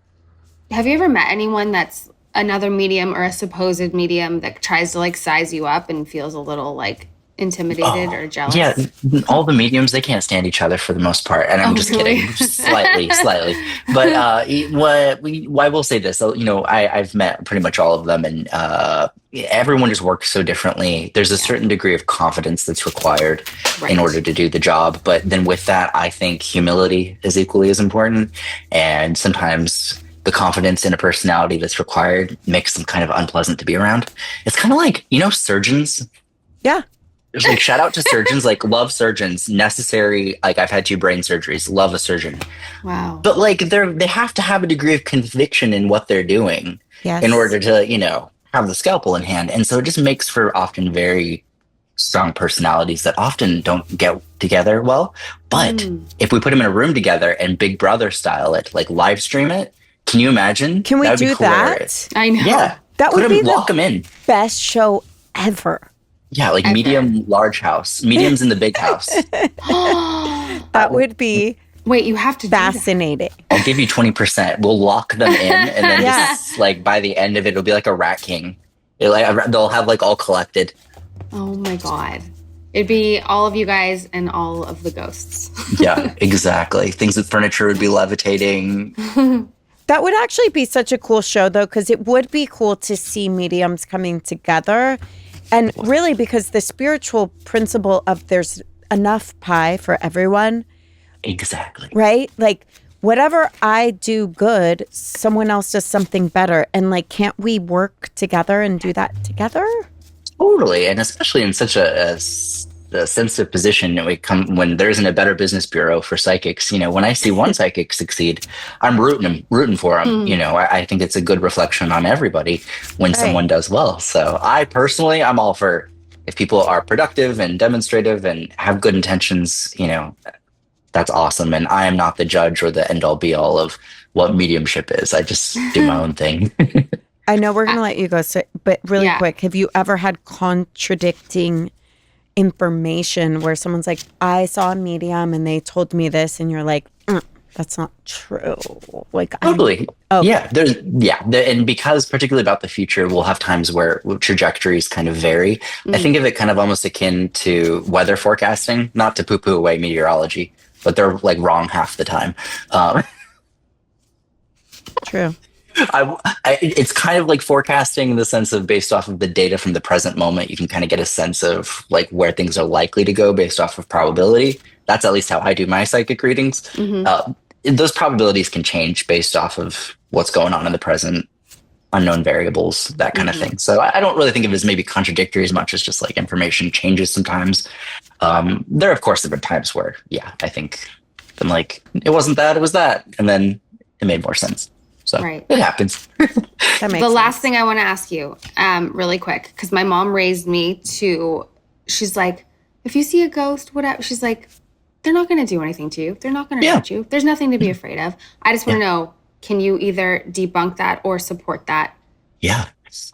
Have you ever met anyone that's another medium or a supposed medium that tries to like size you up and feels a little like intimidated or jealous? Yeah, all the mediums, they can't stand each other for the most part, and I'm just really? kidding, slightly. But I will say this, I've met pretty much all of them, and everyone just works so differently. There's a certain degree of confidence that's required in order to do the job, but then with that, I think humility is equally as important, and sometimes the confidence in a personality that's required makes them kind of unpleasant to be around. It's kind of like, surgeons. Yeah. There's like shout out to surgeons, like love surgeons, necessary. Like I've had 2 brain surgeries, love a surgeon. Wow. But like they have to have a degree of conviction in what they're doing in order to, have the scalpel in hand. And so it just makes for often very strong personalities that often don't get together well. But if we put them in a room together and Big Brother style it, like live stream it, can you imagine? Can we That'd be do hilarious. that? I know. Yeah. That would be lock them in. best show ever. Yeah, like medium, large house. Medium's in the big house. That would be Wait, you have to fascinating. I'll give you 20%. We'll lock them in, and then just like by the end of it, it'll be like a Rat King. They'll have like all collected. Oh my God. It'd be all of you guys and all of the ghosts. Yeah, exactly. Things with furniture would be levitating. That would actually be such a cool show, though, because it would be cool to see mediums coming together. And really, because the spiritual principle of there's enough pie for everyone. Exactly. Right? Like, whatever I do good, someone else does something better. And like, can't we work together and do that together? Totally. And especially in such a sensitive position when there isn't a better business bureau for psychics. When I see one psychic succeed, I'm rooting for them. I think it's a good reflection on everybody when someone does well. So I personally, I'm all for if people are productive and demonstrative and have good intentions, that's awesome. And I am not the judge or the end all be all of what mediumship is. I just do my own thing. I know we're going to let you go, but really quick, have you ever had contradicting information where someone's like, I saw a medium and they told me this, and you're like, that's not true? Like, totally. And because particularly about the future, we'll have times where trajectories kind of vary. I think of it kind of almost akin to weather forecasting, not to poo-poo away meteorology, but they're like wrong half the time. True. It's kind of like forecasting in the sense of based off of the data from the present moment, you can kind of get a sense of like where things are likely to go based off of probability. That's at least how I do my psychic readings. Those probabilities can change based off of what's going on in the present, unknown variables, that kind of thing. So I don't really think of it as maybe contradictory as much as just like information changes sometimes. There, of course, have been times where, I think I'm like, it wasn't that, it was that. And then it made more sense. So it happens. The last thing I want to ask you really quick, because my mom raised me to, she's like, if you see a ghost, whatever, she's like, they're not going to do anything to you. They're not going to hurt you. There's nothing to be afraid of. I just want to know, can you either debunk that or support that? Yeah.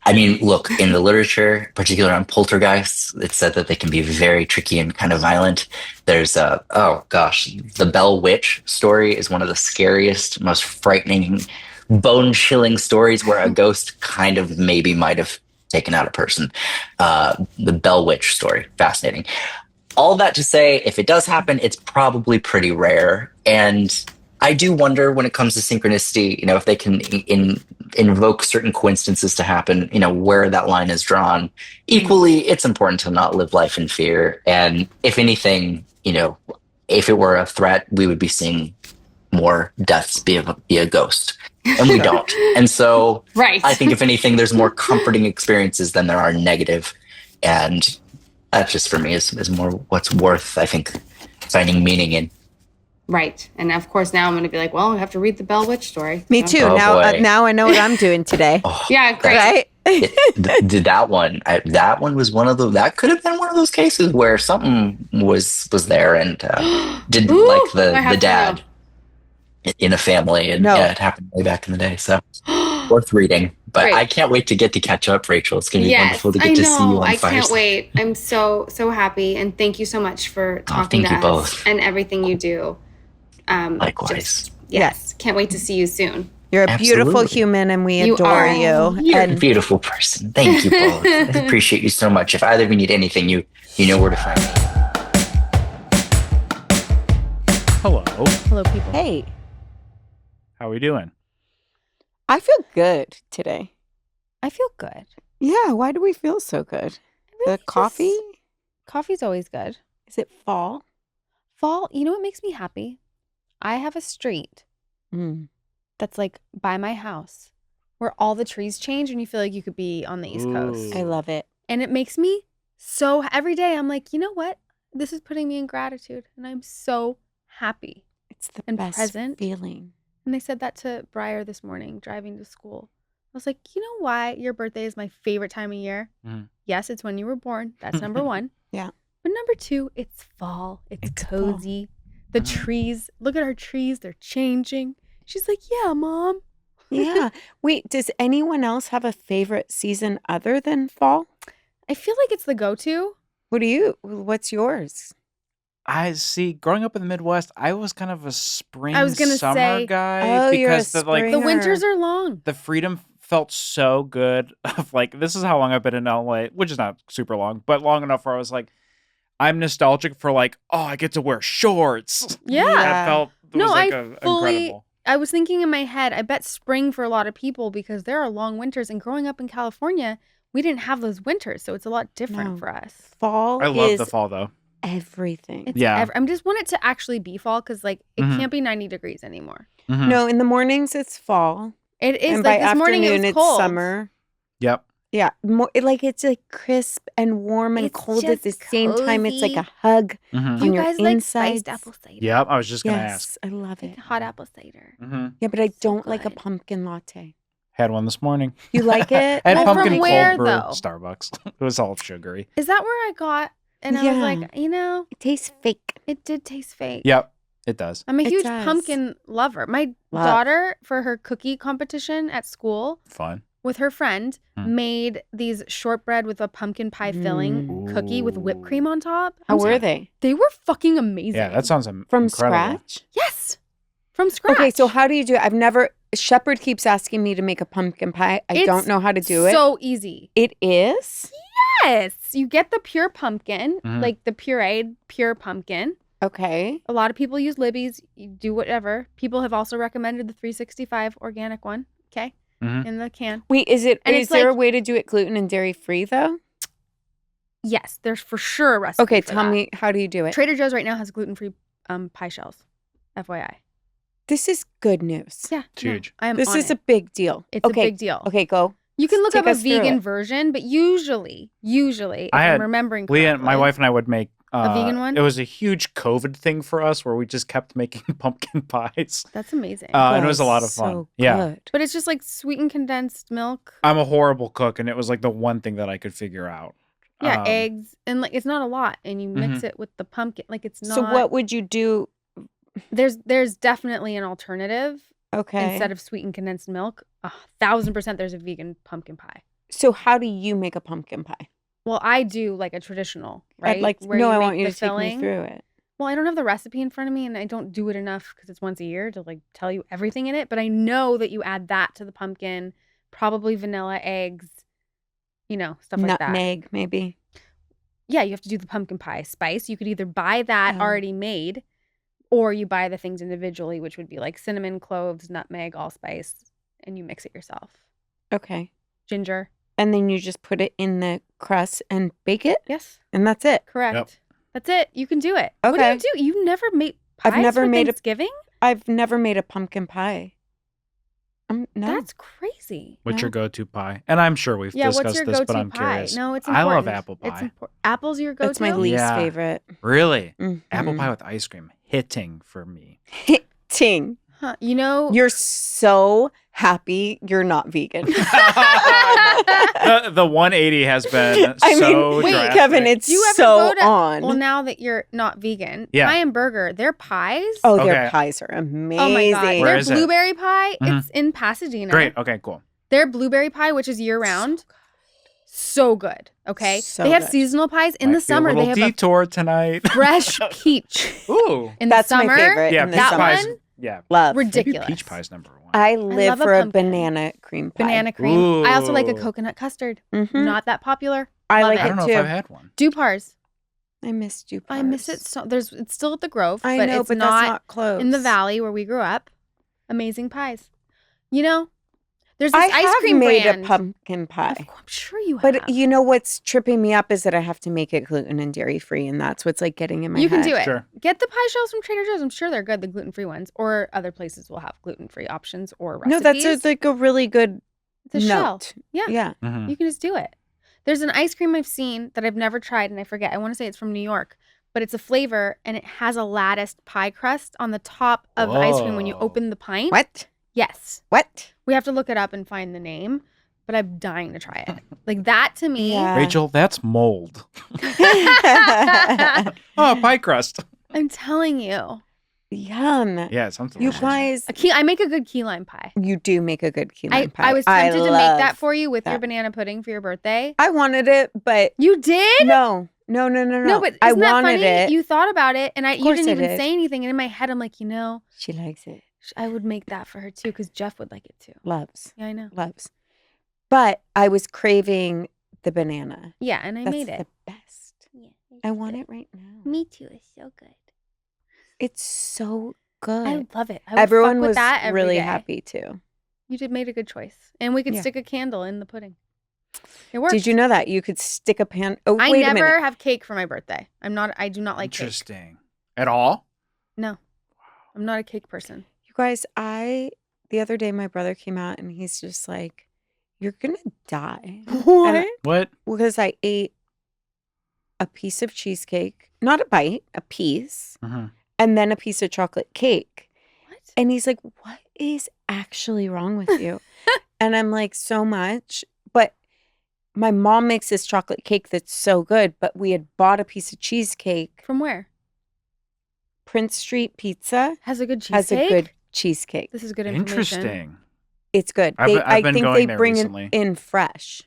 I mean, look, in the literature, particularly on poltergeists, it's said that they can be very tricky and kind of violent. There's the Bell Witch story is one of the scariest, most frightening bone-chilling stories where a ghost kind of maybe might have taken out a person. The Bell Witch story, fascinating. All that to say, if it does happen, it's probably pretty rare. And I do wonder when it comes to synchronicity, if they can invoke certain coincidences to happen, where that line is drawn. Equally, it's important to not live life in fear. And if anything, if it were a threat, we would be seeing more deaths be a ghost. And we don't. And so Right. I think if anything, there's more comforting experiences than there are negative. And that just for me is more what's worth, I think, finding meaning in. Right. And of course, now I'm going to be like, well, I have to read the Bell Witch story. Me too. Oh, now I know what I'm doing today. Yeah, great. Right? That one was one of that could have been one of those cases where something was there and didn't like the dad in a family. And yeah, it happened way back in the day. So worth reading. But Great. I can't wait to get to catch up, Rachel. It's going to be wonderful to get to see you on Fireside. I can't wait. I'm so happy. And thank you so much for talking thank to you us both. and everything you do. Likewise. Yes. Can't wait to see you soon. You're a beautiful Absolutely. human and we You adore are. you. You're a And beautiful person. Thank you both. I appreciate you so much. If either of you need anything, you know where to find me. Hello. Hello, people. hey, How are we doing? I feel good today. I feel good. Yeah, why do we feel so good? The coffee? Coffee's always good. Is it fall? Fall, you know what makes me happy? I have a street that's like by my house where all the trees change and you feel like you could be on the East Coast. I love it. And it makes me so, every day I'm like, you know what? This is putting me in gratitude and I'm so happy. It's the And best present. feeling. And they said that to Briar this morning driving to school. I was like, you know why your birthday is my favorite time of year? Yes, it's when you were born. That's number one. Yeah. But number two, it's fall. It's cozy. The trees, look at our trees. They're changing. She's like, yeah, Mom. Yeah. Wait, does anyone else have a favorite season other than fall? I feel like it's the go-to. What's yours? I see. Growing up in the Midwest, I was kind of a spring, I was gonna summer say- guy Oh, you're a because springer. The winters are long. the freedom felt so good. Of this is how long I've been in LA, which is not super long, but long enough where I was like, I'm nostalgic for I get to wear shorts. Yeah. That felt fully. incredible. I was thinking in my head, I bet spring for a lot of people because there are long winters. And growing up in California, we didn't have those winters. So it's a lot different No. for us. Fall I love is the fall though. everything. It's Yeah. I just want it to actually be fall because it Mhm. can't be 90 degrees anymore. Mhm. No, in the mornings it's fall. It is And by like this morning it afternoon was it's cold. summer. Yep. Yeah, it's like crisp and warm and It's cold at the just same time. It's like cozy. a hug Mhm. on You your guys like insides. spiced apple cider? Yep. I was just gonna ask. Yes, I love Like it. hot apple cider. Yeah, but I So don't like a good. pumpkin latte. Had one this morning. You like it? I had Well, pumpkin from where, cold brew though? Starbucks. It was all sugary. Is that where I got? And I was Yeah. like, It tastes fake. it did taste fake. Yep. It does. I'm a It huge does. pumpkin lover. My Love. daughter, for her cookie competition at school Fun. with her friend, Hmm. made these shortbread with a pumpkin pie filling Mm. cookie with whipped cream on top. How were they? They were fucking amazing. Yeah, that sounds From incredible. scratch? Yes. From scratch. Okay, so how do you do it? I've never. Shepherd keeps asking me to make a pumpkin pie. I don't It's know how to do it. So easy. It is? Yes. You get the pure pumpkin, Mhm. like the pureed pure pumpkin. Okay. A lot of people use Libby's. You do whatever. People have also recommended the 365 organic one. Okay. Mhm. In the can. Wait, is And there it's a like- way to do it gluten and dairy free though? Yes. There's for sure a recipe. Okay, for tell that. me, how do you do it? Trader Joe's right now has gluten-free pie shells. FYI. This is good news. Yeah. It's huge. I am This on is it. a big deal. It's okay. a big deal. Okay, go. You can look Take up a us through vegan it. version, but usually, if I I'm had remembering Leah, correctly. my wife and I would make A vegan one? It was a huge COVID thing for us where we just kept making pumpkin pies. That's amazing. And it was a lot of so fun. Yeah. Good. but it's just like sweetened condensed milk. I'm a horrible cook, and it was like the one thing that I could figure out. Yeah, eggs. And like it's not a lot. And you mix it with the pumpkin. Like it's not. So what would you do? There's definitely an alternative. Okay. Instead of sweetened condensed milk, 1,000% there's a vegan pumpkin pie. So how do you make a pumpkin pie? Well, I do like a traditional, right? I'd like Where no, you I make want you the to take me filling. through it. Well, I don't have the recipe in front of me, and I don't do it enough because it's once a year to like tell you everything in it. But I know that you add that to the pumpkin, probably vanilla, eggs, stuff like that. Nutmeg, maybe. Yeah, you have to do the pumpkin pie spice. You could either buy that already made, or you buy the things individually, which would be like cinnamon, cloves, nutmeg, allspice, and you mix it yourself. Okay. Ginger. And then you just put it in the crust and bake it? Yes. And that's it? Correct. Yep. That's it. You can do it. What do Okay. you do? You never made pies for Thanksgiving? I've never made a pumpkin pie. No. That's crazy. What's your go-to pie? And I'm sure we've What's discussed your this, go-to but I'm pie? curious. No, it's I important. love apple pie. Apple's your go-to? That's my least Yeah. favorite. Really? Mhm. Apple pie with ice cream. Hitting for me. Ting. Huh. You're so happy you're not vegan. The 180 has been I mean, so wait, drastic. Kevin, it's Do you ever so go to, on. Well, now that you're not vegan, Yeah. Pie and Burger, their pies. Oh, Okay. their pies are amazing. Oh my God. Where Their is it? blueberry pie, Mhm. it's in Pasadena. Great. Okay, cool. Their blueberry pie, which is year round, so good. Okay. So they have good. seasonal pies. In Might the be summer, a they little have detour tonight. a fresh peach. Ooh. In That's the summer, my favorite. Yeah, in the peach that summer. pies. one, Yeah. Love. Maybe ridiculous. peach pie's number one. I love live a for a pumpkin. banana cream pie. banana cream. I also like a Ooh. coconut custard. Mhm. Not that popular. I Love like it. I don't know too. if I've had one. Dupars. I missed you. I miss it so. It's still at the Grove, I but know, it's but that's not close. in the valley where we grew up. Amazing pies. There's this I ice have cream made brand. a pumpkin pie. I'm sure you have. But you know what's tripping me up is that I have to make it gluten and dairy free, and that's what's like getting in my you head. can do it. Sure. Get the pie shells from Trader Joe's. I'm sure they're good, the gluten-free ones. Or other places will have gluten-free options or recipes. No, that's like a really good the shell. note. Yeah. Yeah. Mhm. You can just do it. There's an ice cream I've seen that I've never tried, and I forget. I want to say it's from New York, but it's a flavor, and it has a latticed pie crust on the top of the ice cream when you Whoa. open the pint. What? Yes. What? We have to look it up and find the name, but I'm dying to try it. Like that to me. Yeah. Rachel, that's mold. Oh, pie crust. I'm telling you. Yum. Yeah, it sounds You delicious. guys, I make a good key lime pie. you do make a good key lime pie. I was tempted to make that love for you with your that. banana pudding for your birthday. I wanted it, but You did? no. No, but I isn't that wanted funny? it. You thought about it, and you course didn't I even did. say anything. And in my head, I'm like, She likes it. I would make that for her too, because Jeff would like it too. Loves. Yeah, I know. Loves. But I was craving the banana. Yeah, and I That's made it. the best. Yeah, I want it right now. Me too. It's so good. It's so good. I love it. I would Everyone fuck with was that every really day. happy too. You made a good choice, and we could Yeah. stick a candle in the pudding. It works. Did you know that you could stick a pan? Oh, I wait a never minute. have cake for my birthday. I do not like cake. Interesting. At all? No, I'm not a cake person. You guys, the other day my brother came out and he's just like, "You're gonna die." What? What? Because I ate a piece of cheesecake, not a bite, a piece, Mhm. and then a piece of chocolate cake. What? And he's like, "What is actually wrong with you?" And I'm like, "So much." But my mom makes this chocolate cake that's so good, but we had bought a piece of cheesecake. From where? Prince Street Pizza Has a good cheesecake. has a good cheesecake. This is good information. Interesting. It's good. I've been think going they there bring recently. it in fresh.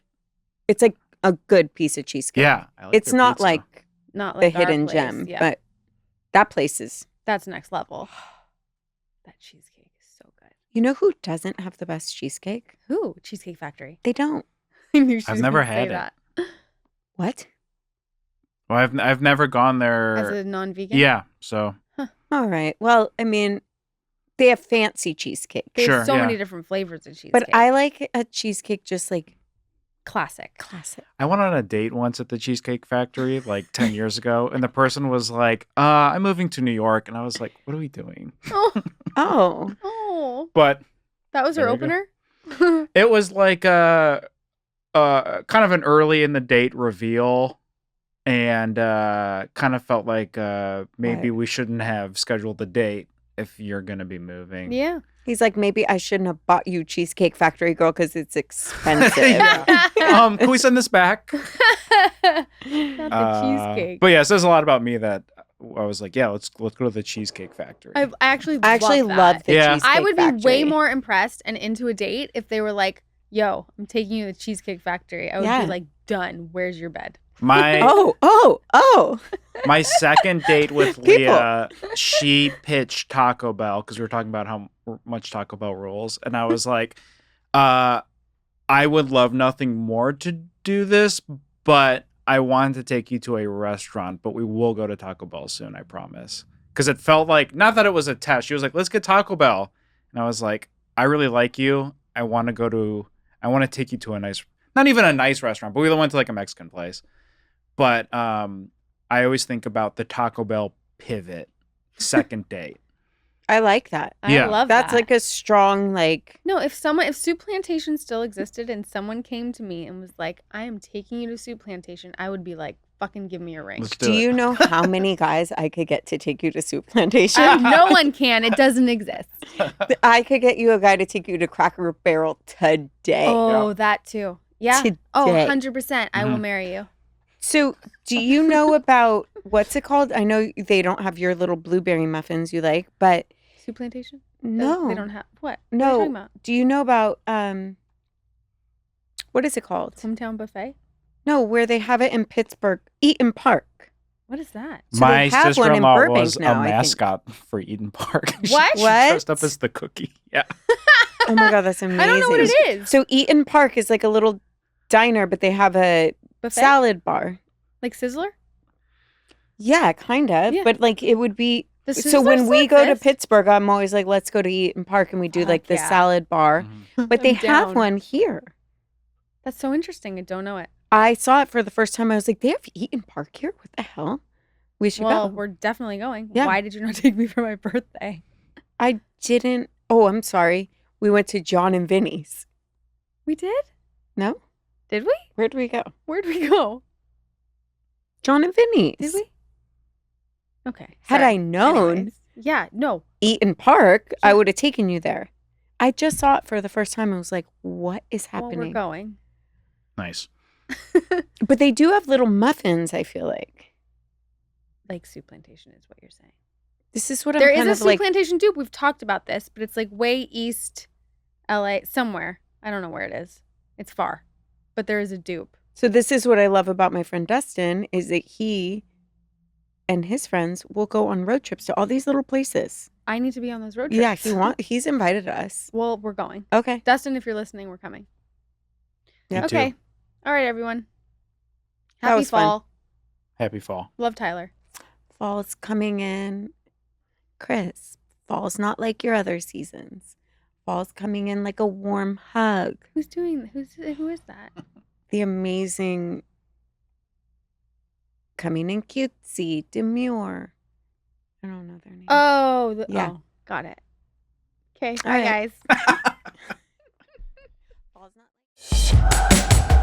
It's like a good piece of cheesecake. Yeah. I like It's their not pizza. like Not the like our hidden place. gem, Yeah. but that place is. That's next level. That cheesecake is so good. You know who doesn't have the best cheesecake? Who? Cheesecake Factory. They don't. I knew she I've was never gonna say had it. that. What? Well, I've never gone there. As a non-vegan. Yeah. So All right. Well, I mean, they have fancy cheesecake, There's Sure, so yeah. many different flavors of cheesecake. but I like a cheesecake just like classic. classic. I went on a date once at the Cheesecake Factory like 10 years ago, and the person was like, I'm moving to New York. And I was like, what are we doing? Oh, Oh, But that was her There you go. opener. it was like kind of an early in the date reveal, and kind of felt like maybe What? we shouldn't have scheduled the date if you're going to be moving. Yeah. he's like, maybe I shouldn't have bought you Cheesecake Factory, girl, because it's expensive. Yeah. Can we send this back? Not the cheesecake. But yeah, it says a lot about me that I was like, yeah, let's go to the Cheesecake Factory. I actually love that. the Yeah. Cheesecake I would be Factory. way more impressed and into a date if they were like, yo, I'm taking you to the Cheesecake Factory. I would Yeah. be like done. Where's your bed? My my second date with Leah, she pitched Taco Bell because we were talking about how much Taco Bell rules, and I was like, I would love nothing more to do this, but I wanted to take you to a restaurant, but we will go to Taco Bell soon, I promise. Because it felt like, not that it was a test. She was like, let's get Taco Bell. And I was like, I really like you. I want to take you to a nice, not even a nice restaurant, but we went to like a Mexican place. But I always think about the Taco Bell pivot second date. I like that. Yeah. I love That's that. like a strong, like, No, if Soup Plantation still existed and someone came to me and was like, I am taking you to Soup Plantation, I would be like, fucking give me a ring. Let's do it. you know how many guys I could get to take you to Soup Plantation? No one can. It doesn't exist. I could get you a guy to take you to Cracker Barrel today. Oh, that too. Yeah. Today. Oh, 100%. I will Mhm. marry you. So, do you know about, what's it called? I know they don't have your little blueberry muffins you like, but Soup Plantation? no. They don't have what? What are you talking No. about? Do you know about, what is it called? Hometown buffet? No, where they have it in Pittsburgh, Eaton Park. What is that? So My they have one in sister-in-law Burbank was now, a I think. mascot for Eden Park. What? She What? dressed up as the cookie. Yeah. Oh my God, that's amazing. I don't know what it is. So Eaton Park is like a little diner, but they have a Buffet? salad bar. Like Sizzler? Yeah, kind of. Yeah. But like it would be. Does So Sizzler when still we go to exist? Pittsburgh, I'm always like, let's go to Eaton Park and we do Heck like the yeah. salad bar. Mhm. But they I'm have down. one here. That's so interesting. I don't know it. I saw it for the first time. I was like, they have Eaton Park here? What the hell? We should Well, go. we're definitely going. Yeah. Why did you not take me for my birthday? I didn't. Oh, I'm sorry. We went to John and Vinny's. We did? No? Did we? Where'd we go? Where'd we go? John and Vinny's. Did we? Okay. Had sorry. I known Anyways. Yeah, no. Eaton Park, I Yeah. would have taken you there. I just saw it for the first time. I was like, what is Well, we're happening? going. Nice. But they do have little muffins, I feel like. Like Soup Plantation is what you're saying. This is what There I'm is kind a of Soup like. Plantation dupe. We've talked about this, but it's like way east LA, somewhere. I don't know where it is. It's far. But there is a dupe. So this is what I love about my friend Dustin is that he and his friends will go on road trips to all these little places. I need to be on those road trips. Yeah, he's invited us. Well, we're going. Okay. Dustin, if you're listening, we're coming. Me too. Okay. All right, everyone. That Happy was fun. fall. Happy fall. Love Tyler. Fall's coming in. Chris, fall's not like your other seasons. Fall's coming in like a warm hug. Who is that? The amazing coming in cutesy, demure. I don't know their name. Oh, Yeah. oh, got it. Okay, All bye right. guys. Fall's not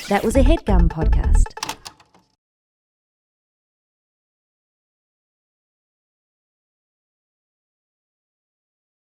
That was a Headgum podcast.